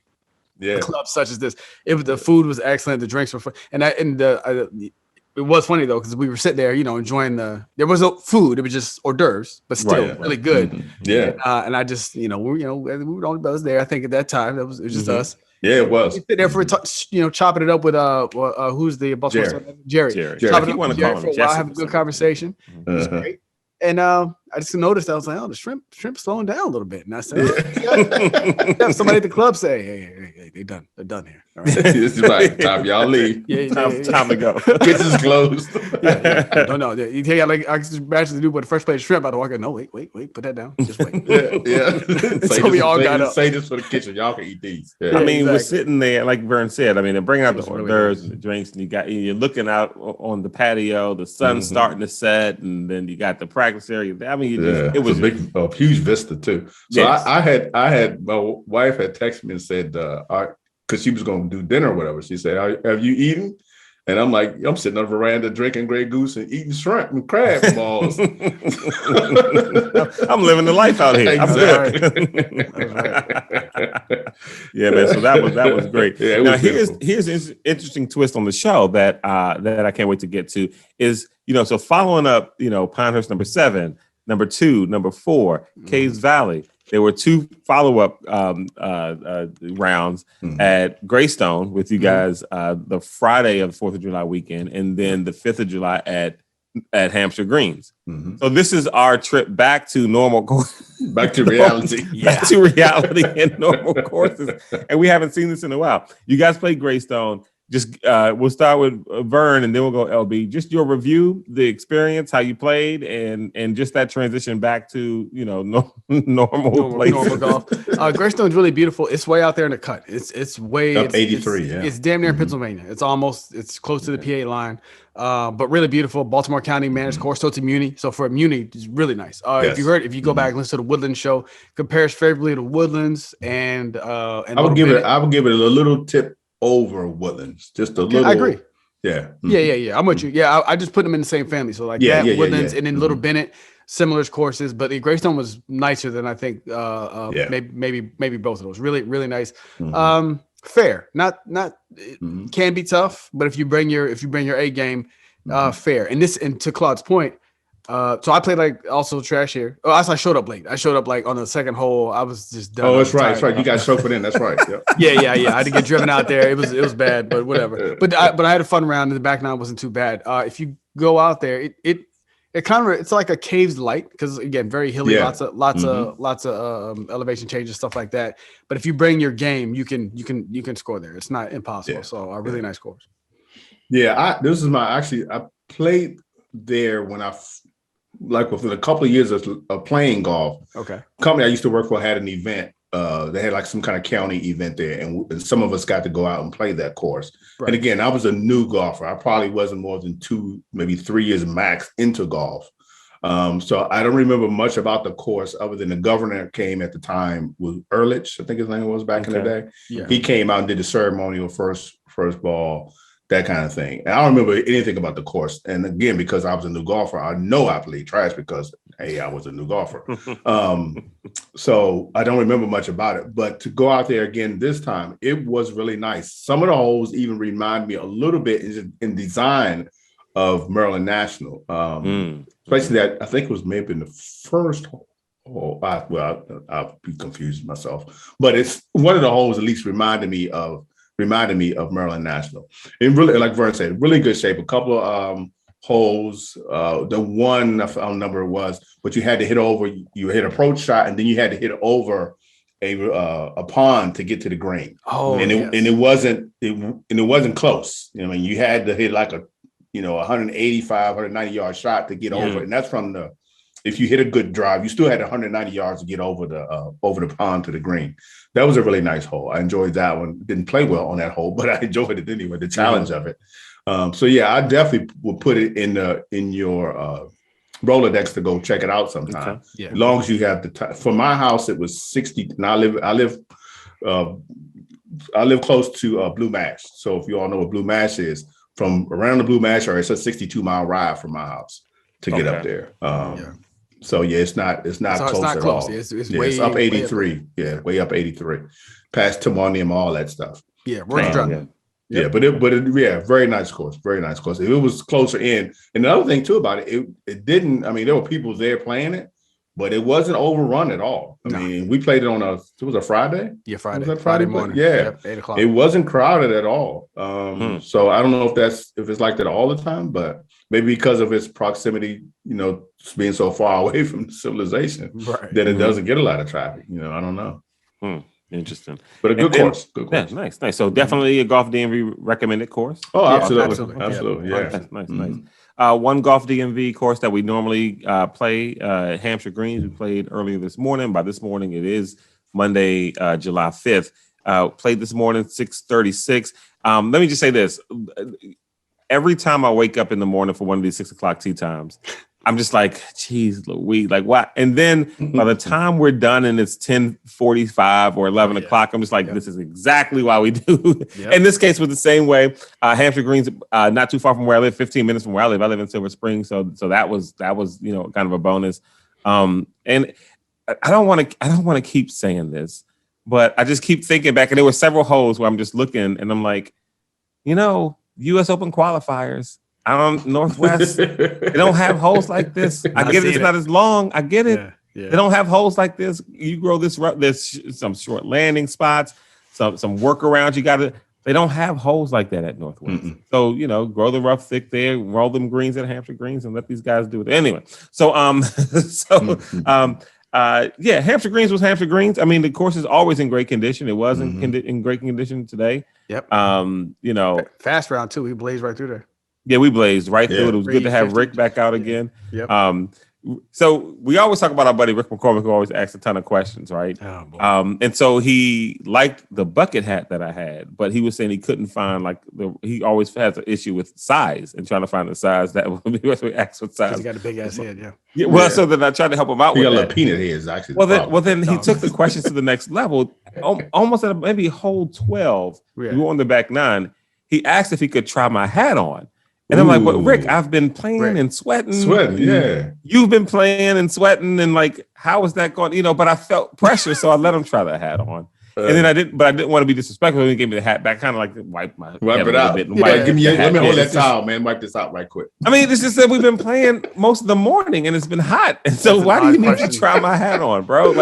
Yeah, clubs such as this. The food was excellent. The drinks were fun. It was funny though, because we were sitting there, enjoying there was no food. It was just hors d'oeuvres, but still really good. Yeah. And I just, we were the only brothers there. I think at that time it was just us. Yeah, it was. We sit there for chopping it up with who's the Baltimore Jerry. Chopping it up with Jerry for a while, having a good conversation. It was great. And I just noticed, I was like, the shrimp slowing down a little bit. And I said, somebody at the club say, hey, they're done here. All right. This is right. Time y'all leave. Time to go. Kitchen's closed. No. You take like I just imagine the dude with the first plate of shrimp out the walk. No, wait, put that down. Just wait. So we all got up. Say this for the kitchen. Y'all can eat these. Yeah. I mean, we're sitting there, like Vern said. I mean, they're bringing out the hors d'oeuvres and the drinks, and you're looking out on the patio. The sun's starting to set, and then you got the practice area. I mean, it was a huge vista too. So I had my wife had texted me and said, because she was going to do dinner or whatever. She said, "Have you eaten?" And I'm like, I'm sitting on the veranda drinking Grey Goose and eating shrimp and crab balls. I'm living the life out here. Exactly. Yeah, man. So that was great. Yeah, now here's an interesting twist on the show that I can't wait to get to is, so following up, Pinehurst number 7, number 2, number 4, Caves Valley. There were 2 follow-up rounds at Greystone with you guys the Friday of the 4th of July weekend, and then the 5th of July at Hampshire Greens. So this is our trip back to normal back to reality. Back to reality and normal courses. And we haven't seen this in a while. You guys played Greystone. Just we'll start with Vern and then we'll go LB. Just your review, the experience, how you played, and just that transition back to normal golf. Greystone's really beautiful. It's way out there in the cut. It's way up 83. It's damn near Pennsylvania. It's close to the PA line. But really beautiful. Baltimore County managed course, so it's a Muni. So for a Muni, it's really nice. If you go back and listen to the Woodlands show, compares favorably to Woodlands and I would give it a little tip over Woodlands, just a little. I agree. Yeah. Yeah. I'm with you. Yeah, I just put them in the same family. So Woodlands and then Little Bennett, similar courses, but the Greystone was nicer than I think. Maybe both of those. Really, really nice. Fair. Not can be tough, but if you bring your A game, fair. And to Claude's point. So I played also trash here. Oh, I showed up late. I showed up on the second hole. I was just done. Oh, that's right. That's right. You guys chauffeured in. That's right. Yep. Yeah. I had to get driven out there. It was bad, but whatever. But I had a fun round, and the back nine wasn't too bad. If you go out there, it kind of it's like a caves light because again very hilly, lots of elevation changes, stuff like that. But if you bring your game, you can score there. It's not impossible. So a really nice course. Yeah, I played there when within a couple of years of playing golf. Okay. Company I used to work for had an event. They had like some kind of county event there, and some of us got to go out and play that course. Right. And again, I was a new golfer. I probably wasn't more than 2, maybe 3 years max into golf. So I don't remember much about the course other than the governor came at the time with Ehrlich, I think his name was back in the day. Yeah. He came out and did the ceremonial first ball, that kind of thing. And I don't remember anything about the course. And again, because I was a new golfer, I know I played trash because, hey, I was a new golfer. So I don't remember much about it. But to go out there again this time, it was really nice. Some of the holes even remind me a little bit in design of Maryland National. Especially that, I think it was maybe in the first hole. I'll be confused myself. But it's one of the holes at least reminded me of Maryland National. And really, like Vern said, really good shape. A couple of holes. The one, I don't remember it was, but you had to hit over, you hit approach shot, and then you had to hit over a pond to get to the green. It wasn't close. I mean, you had to hit like a 185, 190 yard shot to get over. And that's from if you hit a good drive, you still had 190 yards to get over the pond to the green. That was a really nice hole. I enjoyed that one. Didn't play well on that hole, but I enjoyed it anyway, the challenge of it. So yeah, I definitely will put it in your Rolodex to go check it out sometime. Okay. Yeah. As long as you have the time. For my house, it was 60. And I live close to Blue Mash. So if you all know what Blue Mash is, from around the Blue Mash area, it's a 62-mile ride from my house to get up there. So yeah, it's not close at all. It's it's up 83. Way up 83, past Timonium, all that stuff. Yeah, we're driving. Yeah, but very nice course. Very nice course. If it was closer in, and the other thing too about it didn't. I mean, there were people there playing it, but it wasn't overrun at all. I mean, we played it it was a Friday. Yeah, Friday. Was that Friday morning. Yeah, 8:00. It wasn't crowded at all. So I don't know if it's like that all the time, but maybe because of its proximity, being so far away from civilization, that it doesn't get a lot of traffic. I don't know. Interesting. But a good course. Good course. Yeah, nice. So definitely a Golf DMV recommended course. Oh, absolutely. Yeah. Nice. One Golf DMV course that we normally play, Hampshire Greens. We played earlier this morning. By this morning, it is Monday, July 5th. Played this morning, 6:36. Let me just say this. Every time I wake up in the morning for one of these 6 o'clock tee times, I'm just like, geez, Louise, like what? And then by the time we're done and it's 10:45 or 11 o'clock, I'm just like, this is exactly why we do. In this case, was the same way. Hampshire Greens, not too far from where I live, 15 minutes from where I live. I live in Silver Spring, so that was kind of a bonus. And I don't want to keep saying this, but I just keep thinking back, and there were several holes where I'm just looking, and I'm like, U.S. Open qualifiers. Northwest, they don't have holes like this. I get it, it's not as long. I get it. Yeah. They don't have holes like this. You grow this rough, there's some short landing spots, some workarounds. They don't have holes like that at Northwest. Mm-mm. So, grow the rough thick there, roll them greens at Hampshire Greens and let these guys do it. Anyway, Hampshire Greens was Hampshire Greens. I mean, the course is always in great condition. It was in great condition today. Yep. Fast round too. We blazed right through there. Yeah, we blazed right through it. It was good to have Rick back out again. Yep. So we always talk about our buddy Rick McCormick, who always asks a ton of questions, right? Oh, boy. And so he liked the bucket hat that I had, but he was saying he couldn't find he always has an issue with size and trying to find the size that would be what we asked what size. He got a big ass head, So then I tried to help him out with that. He got a little peanut head, actually. Well, then he took the questions to the next level, almost at maybe hole 12. We were on the back 9. He asked if he could try my hat on. And I'm like, but Rick, I've been playing and sweating. You've been playing and sweating, and how is that going? But I felt pressure, so I let him try the hat on. And then I didn't want to be disrespectful. He gave me the hat back, kind of wipe it out. Let me hold that towel, man. Wipe this out right quick. I mean, it's just that we've been playing most of the morning, and it's been hot. And so why do you need to try my hat on, bro?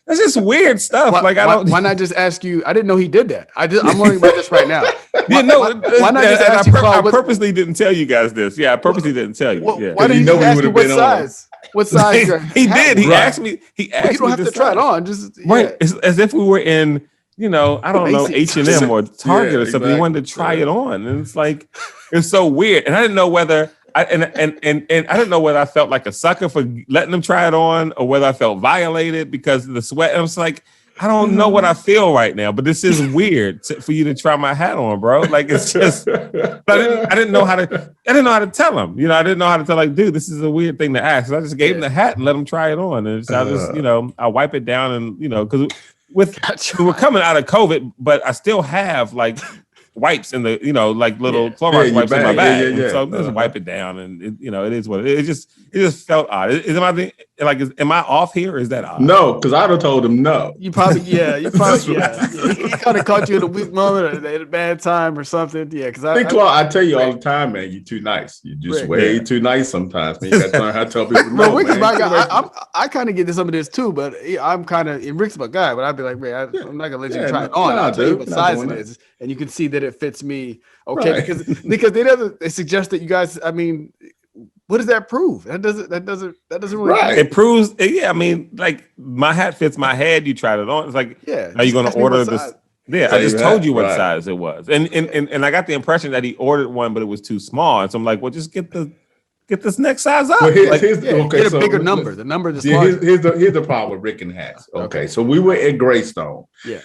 That's just weird stuff. Why not just ask you? I didn't know he did that. I'm learning about this right now. Why not just ask you? I purposely didn't tell you guys this. Yeah, I purposely didn't tell you. Why didn't you ask me what size? What size? He did. He asked me. He asked me. You don't have to try it on. Just right. As if we were in I don't know, H&M or Target or something. He wanted to try it on, and it's like it's so weird. And I didn't know whether I didn't know whether I felt like a sucker for letting him try it on or whether I felt violated because of the sweat. And I was like, I don't know what I feel right now, but this is weird for you to try my hat on, bro. Like it's just, I didn't know how to tell him. I didn't know how to tell dude, this is a weird thing to ask. So I just gave him the hat and let him try it on, and I just, I wipe it down and because we're coming out of COVID, but I still have wipes in the little Clorox wipes in my bag. So just wipe it down, and it is what it is. It just felt odd. Am I off here or is that odd? No, because I'd have told him no. You probably He kind of caught you at a weak moment, at a bad time or something. Yeah, because I tell you all the time, man, you're too nice. You just way too nice sometimes. Man. You got to learn how to tell people no. Rick is my guy. I kind of get to some of this too, but I'm kind of Rick's my guy. But I'd be like, man, I'm not gonna let you try it on. I'll tell you what size it is, and you can see that it fits me. Okay, right. because they suggest that you guys. I mean, what does that prove? That doesn't really. Right. It proves. Yeah, I mean, my hat fits my head. You tried it on. It's like, are you going to order this? Yeah, I just told you what size it was, and I got the impression that he ordered one, but it was too small. And so I'm like, well, just get this next size up. Well, get a bigger number. The number that's larger. Here's the problem with Rick and hats. Okay, so we were at Greystone. Yeah.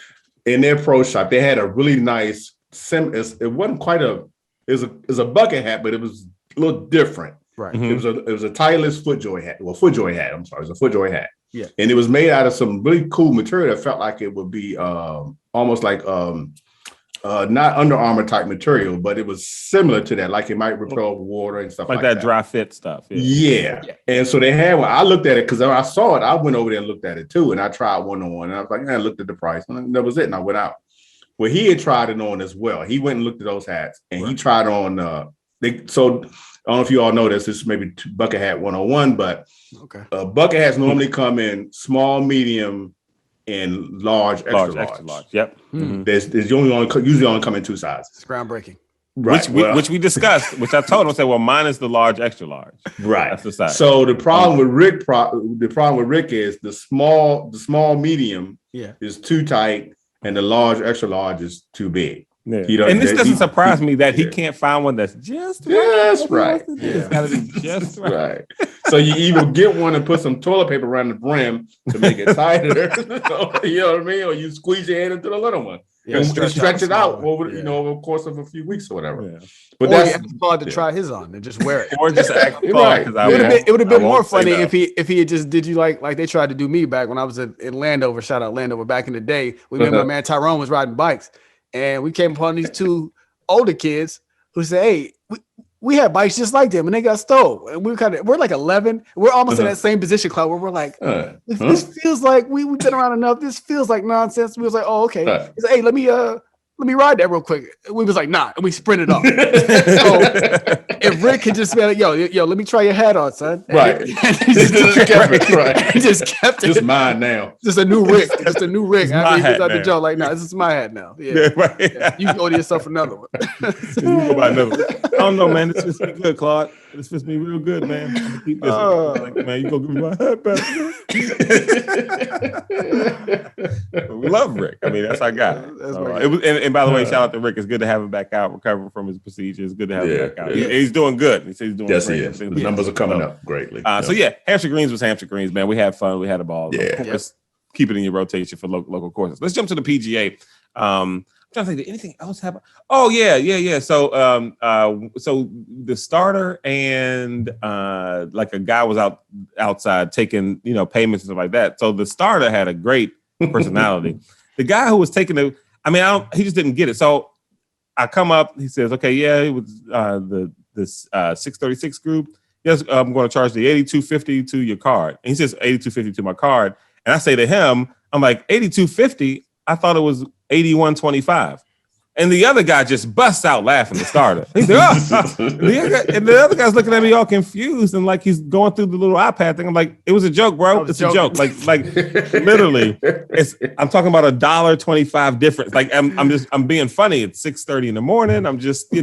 In their pro shop, they had a really nice. It wasn't quite a. It was a bucket hat, but it was a little different. Right. Mm-hmm. It was a Titleist FootJoy hat. Well, FootJoy hat. I'm sorry, it was a FootJoy hat. Yeah. And it was made out of some really cool material that felt like it would be almost like not Under Armour type material, but it was similar to that. Like it might repel water and stuff like that. Dry fit stuff. Yeah. And so they had one. I looked at it because when I saw it, I went over there and looked at it too. And I tried one on one. And I was like, I looked at the price. And that was it. And I went out. Well, he had tried it on as well. He went and looked at those hats and he tried on so I don't know if you all know this. This is maybe bucket hat 101, but bucket hats normally come in small, medium, and large, extra large. Yep. Mm-hmm. There's usually only come in two sizes. It's groundbreaking. Right. Which we discussed, which I told him, I said, well, mine is the large, extra large. Right. That's the size. So the problem with Rick is the small medium is too tight and the large, extra large is too big. Yeah. And this doesn't surprise me that he can't find one that's just right. It's got to be just right. So you either get one and put some toilet paper around the brim to make it tighter, you know what I mean? Or you squeeze your hand into the little one and stretch it out over the course of a few weeks or whatever. Yeah. But that's hard to try his on and just wear it. Or just act It would have been more funny if he had just did you like they tried to do me back when I was in Landover. Shout out Landover back in the day. We remember my man Tyrone was riding bikes. And we came upon these two older kids who said, hey, we had bikes just like them and they got stole. And we're like 11. We're almost in that same position, Cloud, where we're like, this feels like we've been around enough. This feels like nonsense. We was like, oh, okay. He said, hey, let me ride that real quick. We was like, nah, and we sprinted off. So if Rick could just be like, yo, let me try your hat on, son. Right. And he just kept it. Right. He just kept it. It's mine now. Just a new Rick. Just a new Rick. I mean, he's out the joke like, nah, this is my hat now. Yeah. Right. Yeah. You can order yourself another one. You go buy another one. I don't know, man. This fits me good, Claude. This fits me real good, man. I'm gonna keep this. Man, you go give me my hat back. We love Rick. I mean, that's our guy. And by the way, shout out to Rick. It's good to have him back out, recovering from his procedure. It's good to have him back out. He's doing good. He says he's doing great. He is. The numbers are coming up greatly. So Hampshire Greens was Hampshire Greens, man. We had fun. We had a ball. Yeah. Let's keep it in your rotation for local courses. Let's jump to the PGA. I'm trying to think, did anything else happen? Oh, yeah. So the starter and like a guy was outside taking, payments and stuff like that. So the starter had a great personality. The guy who was taking he just didn't get it. So I come up, he says, okay, it was this 636 group. Yes, I'm going to charge the $82.50 to your card. And he says $82.50 to my card. And I say to him, I'm like, $82.50? I thought it was $81.25. And the other guy just busts out laughing, the starter. He's like, and the other guy's looking at me all confused and like he's going through the little iPad thing. I'm like, it was a joke, bro. It's a joke. Like literally, I'm talking about $1.25 difference. Like I'm being funny. It's 6:30 in the morning. I'm just, and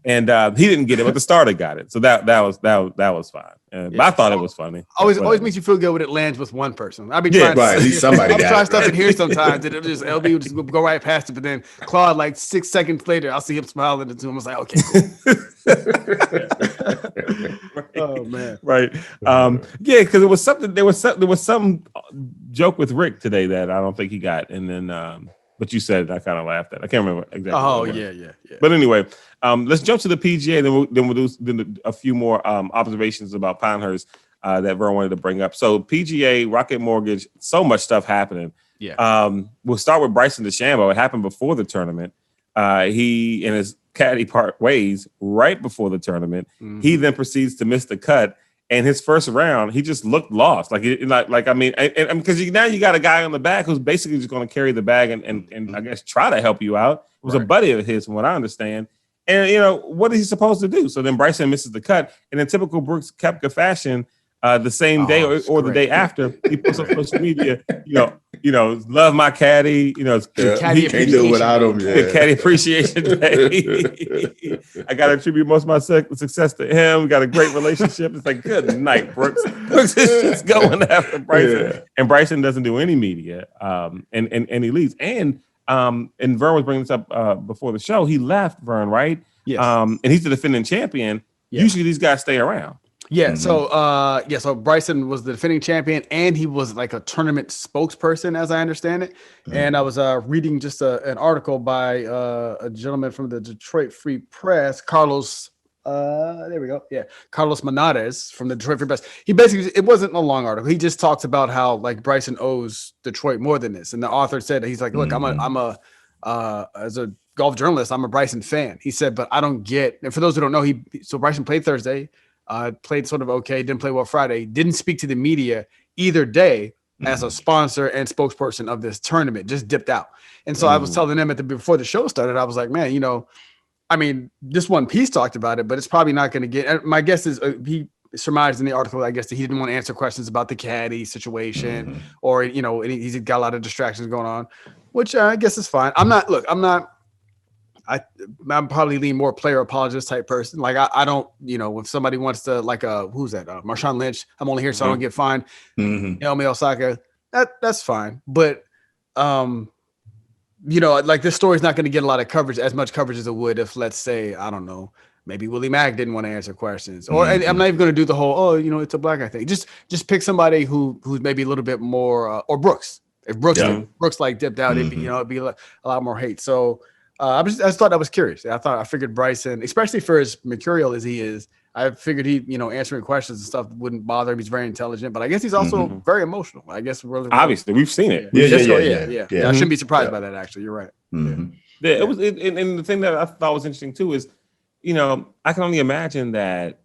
he didn't get it, but the starter got it. So that was fine. But I thought it was funny. Always makes you feel good when it lands with one person. I'll be trying. Right, at least somebody I'll got try it, stuff right. in here sometimes. And it'll just LB will just go right past it. But then Claude, like 6 seconds later, I'll see him smiling into him. I was like, okay, cool. Oh man. Right. Yeah, because there was some joke with Rick today that I don't think he got. And then but you said it, I kind of laughed at. I can't remember exactly. Oh yeah. But anyway, let's jump to the PGA. Then we'll do a few more observations about Pinehurst that Vern wanted to bring up. So PGA, Rocket Mortgage, so much stuff happening. Yeah. We'll start with Bryson DeChambeau. It happened before the tournament. He and his caddy part ways right before the tournament. Mm-hmm. He then proceeds to miss the cut. And his first round, he just looked lost. Because now you got a guy on the back who's basically just going to carry the bag and I guess try to help you out. It was a buddy of his, from what I understand. And what is he supposed to do? So then Bryson misses the cut, and in typical Brooks Koepka fashion, the same day or the day after, he posts on social media, love my caddy, caddy he can't do it without him. Yeah. Caddy appreciation day. I got to attribute most of my success to him. We got a great relationship. It's like, good night, Brooks. Brooks is just going after Bryson, and Bryson doesn't do any media, and he leaves. And Vern was bringing this up before the show. He left, Vern, right? Yes. And he's the defending champion. Yeah. Usually these guys stay around. Yeah. Mm-hmm. So Bryson was the defending champion, and he was like a tournament spokesperson, as I understand it. Mm-hmm. And I was reading just an article by a gentleman from the Detroit Free Press, Carlos. There we go. Yeah, Carlos Menendez from the Detroit Free Press. He basically, it wasn't a long article. He just talks about how like Bryson owes Detroit more than this. And the author said that he's like, look, I'm a as a golf journalist, I'm a Bryson fan. He said, but I don't get. And for those who don't know, so Bryson played Thursday. Played sort of okay, didn't play well Friday, didn't speak to the media either day as a sponsor and spokesperson of this tournament, just dipped out. And so I was telling them before the show started, I was like, man, this one piece talked about it, but it's probably not going to get, my guess is he surmised in the article, I guess, that he didn't want to answer questions about the caddy situation or, he's got a lot of distractions going on, which I guess is fine. I'm probably lean more player apologist type person. Like I don't, if somebody wants to who's that? Marshawn Lynch. I'm only here so I don't get fined. Naomi Osaka. That's fine. But this story's not going to get a lot of coverage, as much coverage as it would if, let's say, I don't know, maybe Willie Mack didn't want to answer questions, or I'm not even going to do the whole, it's a black guy thing. Just pick somebody who's maybe a little bit more, or Brooks. If Brooks dipped out, it'd be a lot more hate. So. I just thought I was curious. I figured Bryson, especially for as mercurial as he is, I figured he, answering questions and stuff wouldn't bother him. He's very intelligent, but I guess he's also very emotional. I guess obviously we've seen it. Yeah. I shouldn't be surprised by that. Actually, you're right. It was, and the thing that I thought was interesting too is, I can only imagine that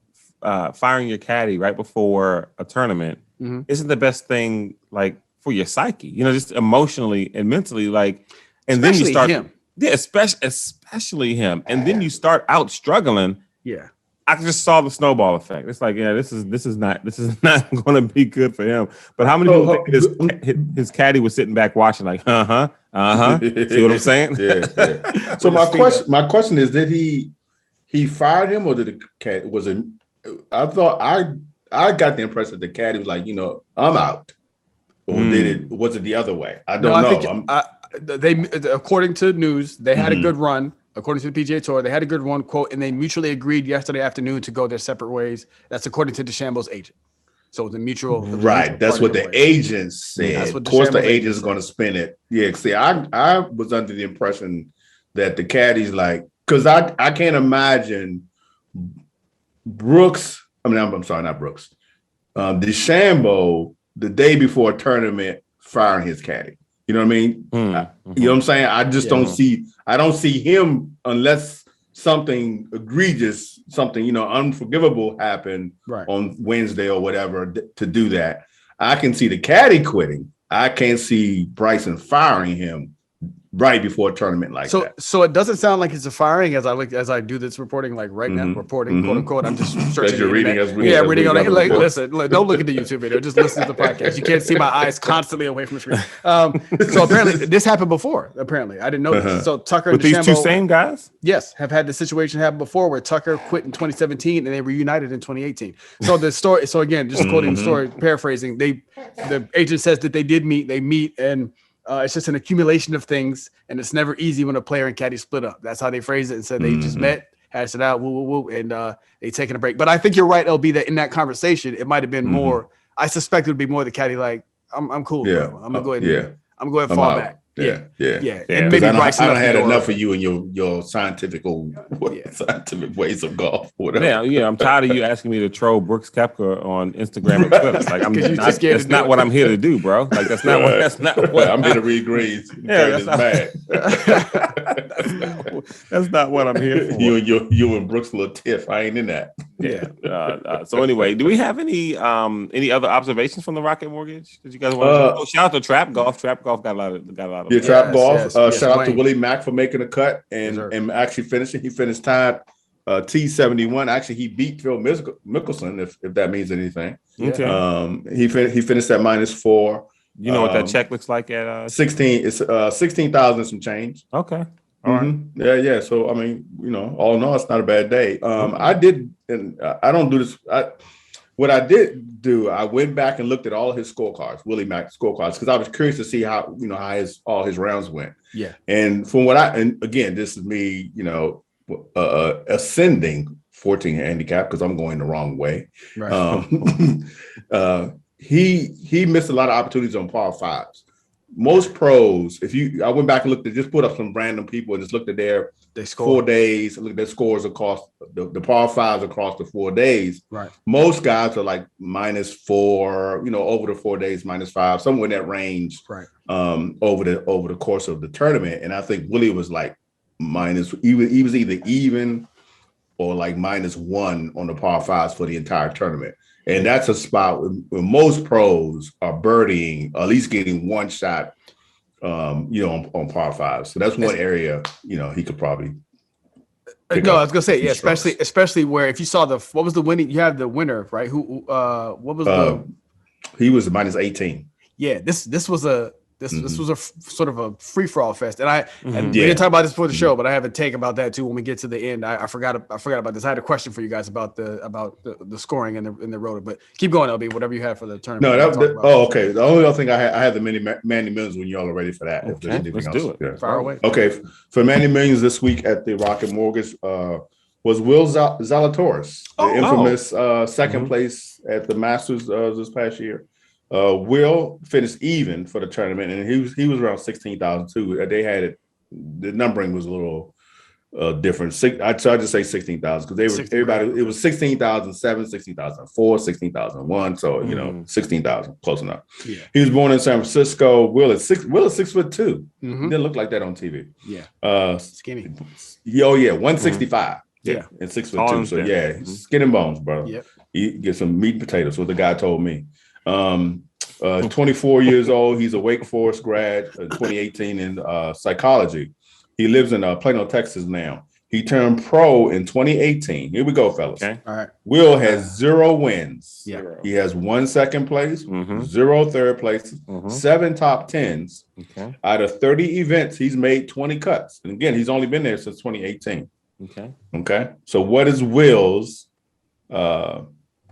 firing your caddy right before a tournament isn't the best thing, like for your psyche. Just emotionally and mentally, like, and especially then you start him. Yeah, especially him, and then you start out struggling. Yeah, I just saw the snowball effect. It's like, this is not going to be good for him. But how many people think his caddy was sitting back watching, like, See what I'm saying? Yeah. So my question is, did he fired him, or did the caddy was it? I thought I got the impression that the caddy was like, I'm out, or was it the other way? I don't know. They, according to news, they had a good run. According to the PGA Tour, they had a good run, quote, and they mutually agreed yesterday afternoon to go their separate ways. That's according to DeChambeau's agent. So the mutual, right? That's what the agent said. Of course, the agent is going to spin it. Yeah. See, I was under the impression that the caddy's like, because I can't imagine Brooks. I'm sorry, not Brooks. DeChambeau the day before a tournament firing his caddy. You know what I mean? You know what I'm saying? I just don't see him unless something egregious, something, unforgivable happened on Wednesday or whatever to do that. I can see the caddy quitting. I can't see Bryson firing him right before a tournament like that. So it doesn't sound like it's a firing as I do this reporting like right now, reporting quote unquote. I'm just searching. You're reading reading on it. Like, listen, don't look at the YouTube video. Just listen to the podcast. You can't see my eyes constantly away from the screen. So apparently this happened before. Apparently I didn't know this. So Tucker with and these two same guys, yes, have had the situation happen before where Tucker quit in 2017 and they reunited in 2018. So the story. So again, just quoting the story, paraphrasing. The agent says that they did meet. They meet and. It's just an accumulation of things, and it's never easy when a player and caddy split up. That's how they phrase it, and said they just met, hashed it out, and they taking a break. But I think you're right, LB, that in that conversation, it might have been more. I suspect it would be more the caddy like, I'm cool, bro. I'm gonna go ahead. I'm going to fall back. Yeah. And maybe I don't had enough of you and your scientific ways of golf. Whatever. Yeah. I'm tired of you asking me to troll Brooks Koepka on Instagram and Twitter. Like that's not what I'm here to do, bro. Like that's not what I'm here to read greens. Yeah, that's not what I'm here for. You and Brooks little tiff. I ain't in that. Yeah. So anyway, do we have any other observations from the Rocket Mortgage that you guys want to shout out to Trap Golf. Trap Golf got a lot of Trap Golf. Shout out to Willie Mack for making a cut and actually finishing. He finished tied T71. Actually, he beat Phil Mickelson, if that means anything. Okay. He finished at -4. You know what that check looks like at 16? It's 16,000 some change. Okay. All right. Yeah. So I mean, all in all, it's not a bad day. I did, and I don't do this. What I did do, I went back and looked at all of his scorecards, Willie Mack's scorecards, because I was curious to see how all his rounds went. Yeah. And from and again, this is me, ascending 14 handicap because I'm going the wrong way. Right. He missed a lot of opportunities on par fives. Most pros, I went back and looked at, just put up some random people and just looked at their 4 days, looked at their scores across the par fives across the 4 days. Right. Most guys are like -4, over the 4 days, -5, somewhere in that range. Right. Over the course of the tournament. And I think Willie was like he was either even or like -1 on the par fives for the entire tournament. And that's a spot where most pros are birdieing, at least getting one shot, on par fives. So that's one area, he could probably. No, I was gonna say, yeah, especially where if you saw what was the winning? You have the winner, right? What was he was -18. Yeah, this was a sort of a free for all fest, and we didn't talk about this before the show, but I have a take about that too when we get to the end. I forgot about this. I had a question for you guys about the scoring and the rotor, but keep going, LB. Whatever you have for the tournament. No, okay. The only other thing I had the Manny Millions when y'all are ready for that. Okay, let's do it. Yeah. Far away. Okay, for Manny Millions this week at the Rocket Mortgage was Will Zalatoris, the infamous second place at the Masters this past year. Will finished even for the tournament, and he was around 16,000 too. They had it. The numbering was a little different. I tried to say 16,000 because everybody. It was 16,007, 16,004, 16,001. So 16,000, close enough. Yeah. He was born in San Francisco. Will is 6'2". Didn't look like that on TV. Yeah. Skinny. 165. Yeah, and 6'2". So skin and bones, bro. Yep. You get some meat and potatoes. What the guy told me. 24 years old. He's a Wake Forest grad, 2018 in psychology. He lives in Plano, Texas now. He turned pro in 2018. Here we go, fellas. Okay. All right. Will has 0 wins. Yeah. He has 1 second place, 0 third place, 7 top tens. Okay. Out of 30 events, he's made 20 cuts. And again, he's only been there since 2018. Okay. So what is Will's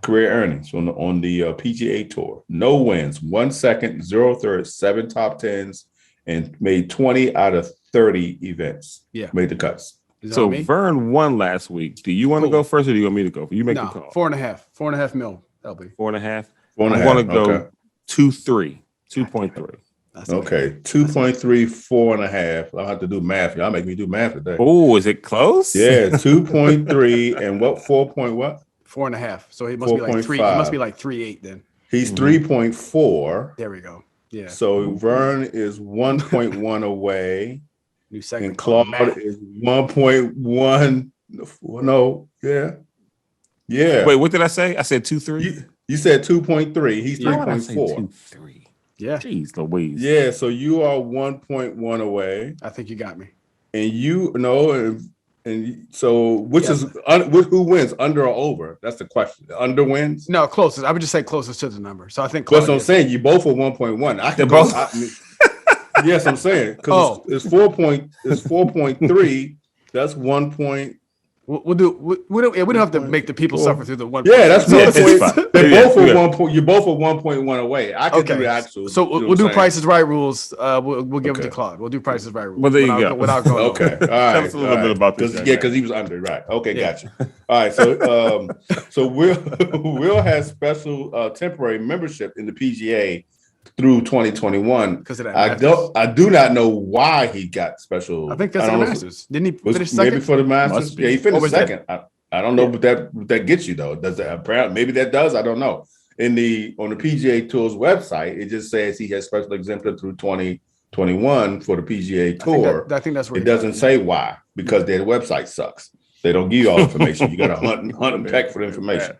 career earnings on the PGA Tour? No wins, 1 second, 0 thirds, 7 top tens, and made 20 out of 30 events. Yeah, made the cuts. So Vern won last week. Do you want to go first, or do you want me to go? You make the call. 4.5 mil. LB 4.5. I want to go 2.3. Okay, 2.3, 4.5. I'll have to do math. Y'all make me do math today. Oh, is it close? Yeah, 2.3 and what? 4 point what? 4.5. So he must be like 3. He must be like 3.8 then. He's 3.4. There we go. Yeah. So Vern is 1.1 away. New second. And Claude is 1.1. No, yeah. Yeah. Wait, what did I say? I said 2.3. You said 2.3. He's 3.4. 2.3. Yeah. Jeez Louise. Yeah, so you are 1.1 away. I think you got me. And you know, and so which is who wins, under or over? That's the question. Under wins? No, closest. I would just say closest to the number. So I think That's what I'm saying. You both are 1.1. I can go. Yes, I'm saying because it's 4.3. That's 1 point. We don't have to make the people suffer through the 1. Yeah, that's 1 point. They're both at 1 point. You're both at 1.1 away. I can do the actual. So we'll do Price is Right rules. We'll give it to Claude. We'll do Price is Right rules. Well, there you go. Without going okay. All right. Tell us a little bit about this. Because he was under. Right. Okay. Gotcha. All right. So Will has special temporary membership in the PGA through 2021. Because of that. I do not know why he got special. I think that's the Masters. Didn't he finish second? Maybe for the Masters. Yeah, he finished second. I don't know what that gets you though. Does that apparently maybe that does? I don't know. On the PGA Tour's website, it just says he has special exemption through 2021 for the PGA Tour. I think that's where it doesn't say why, because their website sucks. They don't give you all information. You got to hunt and peck for the information.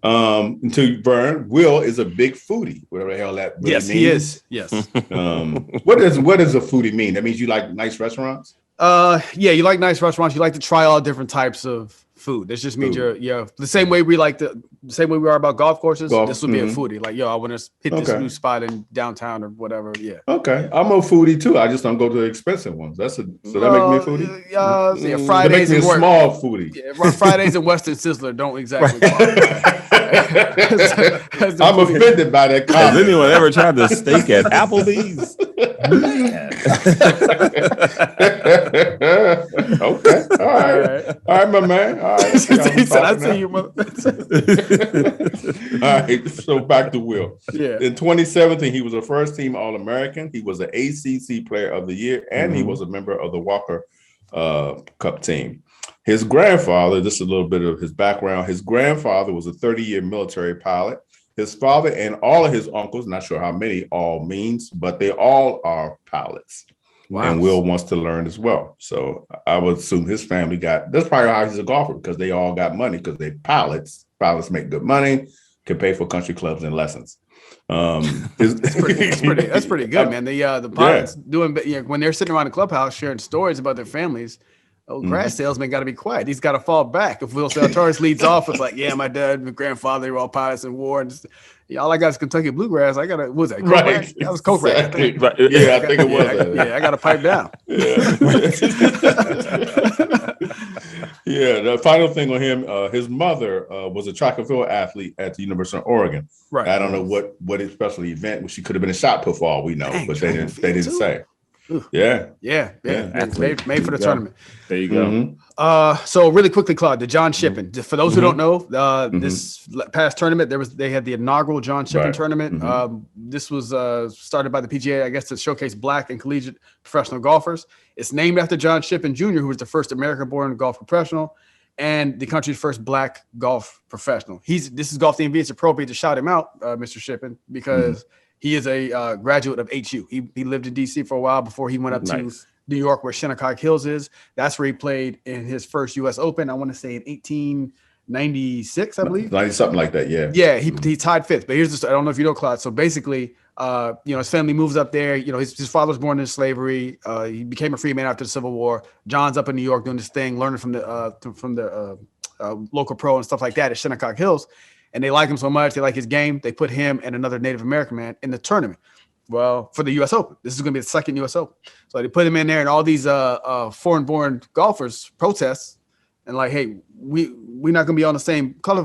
Until Vern, Will is a big foodie. Whatever the hell that really means. He is. Yes. What does a foodie mean? That means you like nice restaurants? Yeah, you like nice restaurants. You like to try all different types of food. This just means you're the same way we are about golf courses. This would be a foodie. Like, I want to hit this new spot in downtown or whatever. Yeah. Okay, I'm a foodie too. I just don't go to the expensive ones. So that make me a foodie. Fridays that makes me a small foodie. Yeah, Fridays and Western Sizzler don't exactly. I'm offended by that comment. Has anyone ever tried the steak at Applebee's? Okay. All right, my man. All right. He said, I see you, mother. All right. So back to Will. Yeah. In 2017, he was a first team All-American. He was an ACC Player of the Year, and he was a member of the Walker Cup team. His grandfather, this is a little bit of his background. His grandfather was a 30-year military pilot. His father and all of his uncles, not sure how many all means, but they all are pilots. Wow. And Will wants to learn as well. So I would assume his family that's probably how he's a golfer, because they all got money because they pilots. Pilots make good money, can pay for country clubs and lessons. That's pretty good, man. The pilots doing when they're sitting around the clubhouse sharing stories about their families. Grass salesman got to be quiet. He's got to fall back. If Will Saltaris leads off, it's like, my dad, my grandfather, they were all pilots in war. And all I got is Kentucky bluegrass. I got to, what was that? Right. That was Coke exactly. Right. Yeah, I think it was. I got to pipe down. Yeah. The final thing on him, his mother was a track and field athlete at the University of Oregon. Right. I don't know what his special event was. She could have been a shot put for all we know, but they didn't say. Yeah. Made for the tournament. There you go. Mm-hmm. So really quickly, Claude, the John Shippen. For those who don't know, this past tournament, they had the inaugural John Shippen tournament. This was started by the PGA, I guess, to showcase Black and collegiate professional golfers. It's named after John Shippen Jr., who was the first American-born golf professional and the country's first Black golf professional. This is Golf DMV. It's appropriate to shout him out, Mr. Shippen, because he is a graduate of HU. He lived in D.C. for a while before he went up to New York, where Shinnecock Hills is. That's where he played in his first U.S. Open. I want to say in 1896, I believe. 90, something like that, yeah. Yeah, he tied fifth. But here's the story. I don't know if you know, Claude. So basically, his family moves up there. His father was born into slavery. He became a free man after the Civil War. John's up in New York doing this thing, learning from the local pro and stuff like that at Shinnecock Hills. And they like him so much, they like his game, they put him and another Native American man in the tournament. Well, for the U.S. Open. This is going to be the second U.S. Open. So they put him in there, and all these foreign-born golfers protest and like, hey, we're not going to be on the same color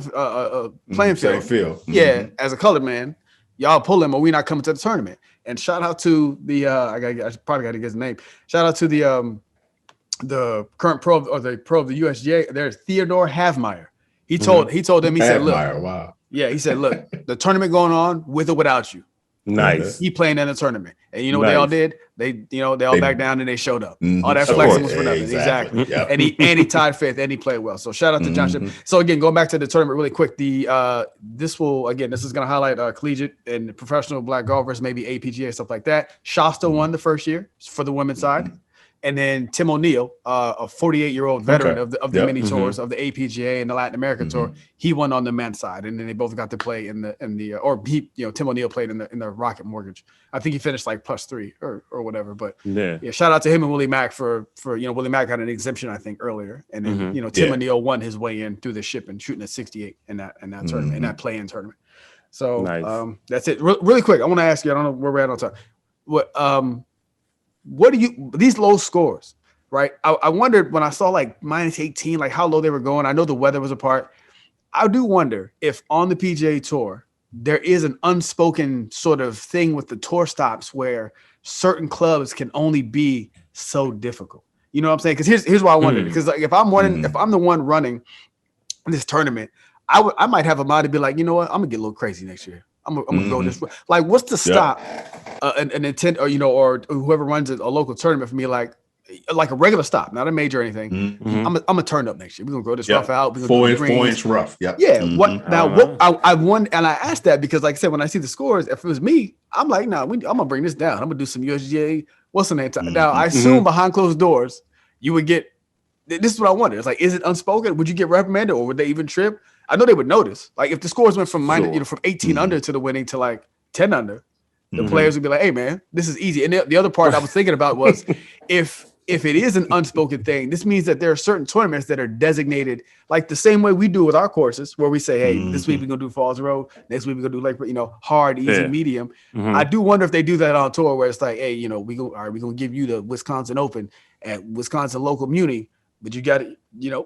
playing field. Same field. Yeah, as a colored man, y'all pull him, or we're not coming to the tournament. And shout out to the I probably got to get his name. Shout out to the current pro or the pro of the USGA. There's Theodore Havmeyer. He told them, he said, look, wow. Yeah, he said, look, the tournament going on with or without you. Nice. He playing in the tournament. And you know what they all did? They all backed down and they showed up. All that flexing was for nothing. Exactly. Yep. And he tied fifth and he played well. So shout out to John Shippen. So again, going back to the tournament really quick, this is going to highlight collegiate and professional Black golfers, maybe APGA, stuff like that. Shasta won the first year for the women's side. And then Tim O'Neill, a 48-year-old veteran Okay. of the mini Mm-hmm. tours of the APGA and the Latin America tour, he won on the men's side, and then they both got to play in the Tim O'Neill played in the Rocket Mortgage. I think he finished like +3 or whatever. But yeah, shout out to him and Willie Mack for Willie Mack had an exemption I think earlier, and then Tim O'Neill won his way in through the ship and shooting at 68 in that tournament, in that play-in tournament. So nice. That's it. Really quick, I want to ask you. I don't know where we're at on time. What do you these low scores, right? I wondered when I saw like -18, like how low they were going. I know the weather was a part. I do wonder if on the PGA Tour there is an unspoken sort of thing with the tour stops where certain clubs can only be so difficult. You know what I'm saying? Because here's why I wondered. Because like if I'm the one running this tournament, I might have a mind to be like, you know what, I'm gonna get a little crazy next year. I'm gonna go this way. Like, what's the stop? An intent, or whoever runs a local tournament for me, like a regular stop, not a major or anything. I'm gonna turn up next year. We're gonna grow this rough out. We're gonna 4-inch rough. Yeah. What now? What I won, and I asked that because, like I said, when I see the scores, if it was me, I'm like, nah, I'm gonna bring this down. I'm gonna do some USGA. What's the name? Now I assume behind closed doors, you would get. This is what I wonder. It's like, is it unspoken? Would you get reprimanded, or would they even trip? I know they would notice. Like if the scores went from from 18 under to the winning to like 10 under, the players would be like, "Hey man, this is easy." And the other part I was thinking about was if it is an unspoken thing, this means that there are certain tournaments that are designated like the same way we do with our courses, where we say, "Hey, this week we're gonna do Falls Road, next week we're gonna do like hard, easy, medium." I do wonder if they do that on tour, where it's like, "Hey, we're gonna give you the Wisconsin Open at Wisconsin local muni." But you got it,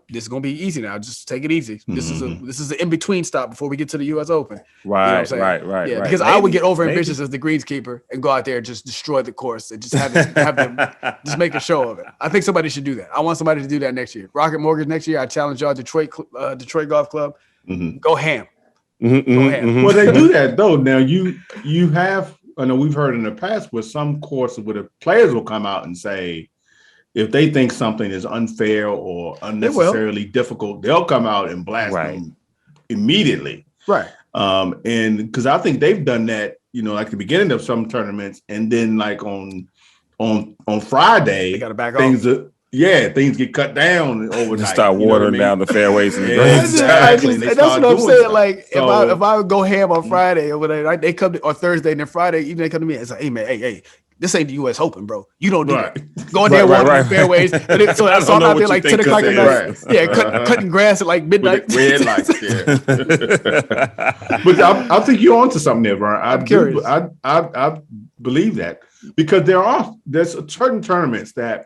this is gonna be easy now. Just take it easy. This is an in-between stop before we get to the US Open. Right, right. Yeah, because I would get over ambitious as the greenskeeper and go out there and just destroy the course and just have them just make a show of it. I think somebody should do that. I want somebody to do that next year. Rocket Mortgage next year. I challenge y'all, Detroit Golf Club. Go ham. Go ham. Well, they do that though. Now you have. I know we've heard in the past where some courses where the players will come out and say, if they think something is unfair or unnecessarily difficult, they'll come out and blast them immediately. Right. And because I think they've done that, like the beginning of some tournaments, and then like on Friday, they got to back things off. Things get cut down overnight. Just start watering down the fairways and the greens. Exactly. That's what I'm saying. That. Like if I would go ham on Friday or whatever, they come on Thursday and then Friday, even they come to me and say, "Hey man, hey. This ain't the U.S. Open, bro. You don't do that. Go in there watering the fairways." So I'm out there like 10 o'clock at night. Yeah, cutting grass at like midnight. Red lights, But I think you're onto something there, Vern. I'm curious. I believe that because there's certain tournaments that,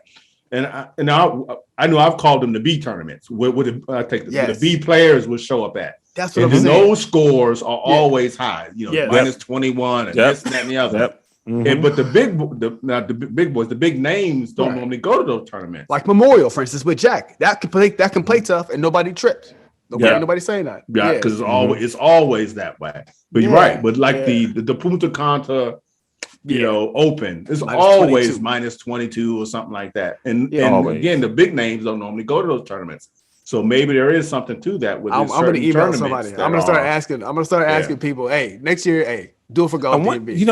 and I know I've called them the B tournaments. Where the B players will show up at. That's what I'm saying. Those scores are always high. Minus 21 and this and that and the other. Yep. But the big boys, the big names don't normally go to those tournaments. Like Memorial, for instance, with Jack, that can play tough, and nobody tripped. Nobody saying that. Yeah, because it's always that way. But you're right. But like the Punta Cana, Open, it's always minus 22 or something like that. And again, the big names don't normally go to those tournaments. So maybe there is something to that. With I'm going to email somebody. I'm going to start asking. I'm going to start asking people. Hey, next year, do it for golf. I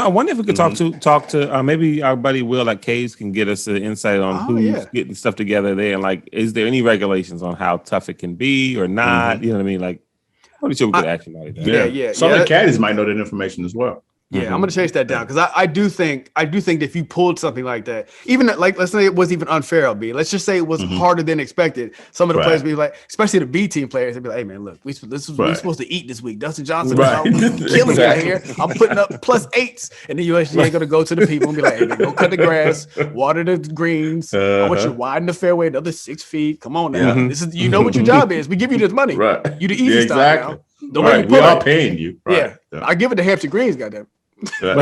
wonder if we could talk to maybe our buddy Will at Caves can get us an insight on who's getting stuff together there, and like, is there any regulations on how tough it can be or not? You know what I mean? Like, I'm pretty sure we could ask somebody that. Some of the caddies might know that information as well. Yeah, I'm gonna chase that down because I do think that if you pulled something like that, even like let's say it was even unfair, let's just say it was harder than expected. Some of the players be like, especially the B team players, they'd be like, "Hey man, look, we supposed to eat this week. Dustin Johnson is killing me here. I'm putting up +8s, and the USGA gonna go to the people and be like, hey man, go cut the grass, water the greens. I want you to widen the fairway another 6 feet. Come on now, this is what your job is. We give you this money. Right, you the easy stuff now. We are paying you. Right. Yeah, I give it to Hampshire Greens, goddamn. There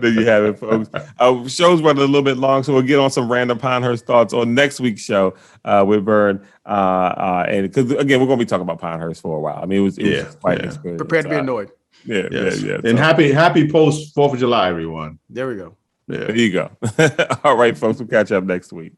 you have it, folks. Our show's running a little bit long, so we'll get on some random Pinehurst thoughts on next week's show with Vern. And because again, we're going to be talking about Pinehurst for a while. I mean, it was quite an experience. Prepared to be annoyed. Yeah. And happy post 4th of July, everyone. There we go. There you go. All right, folks. We'll catch up next week.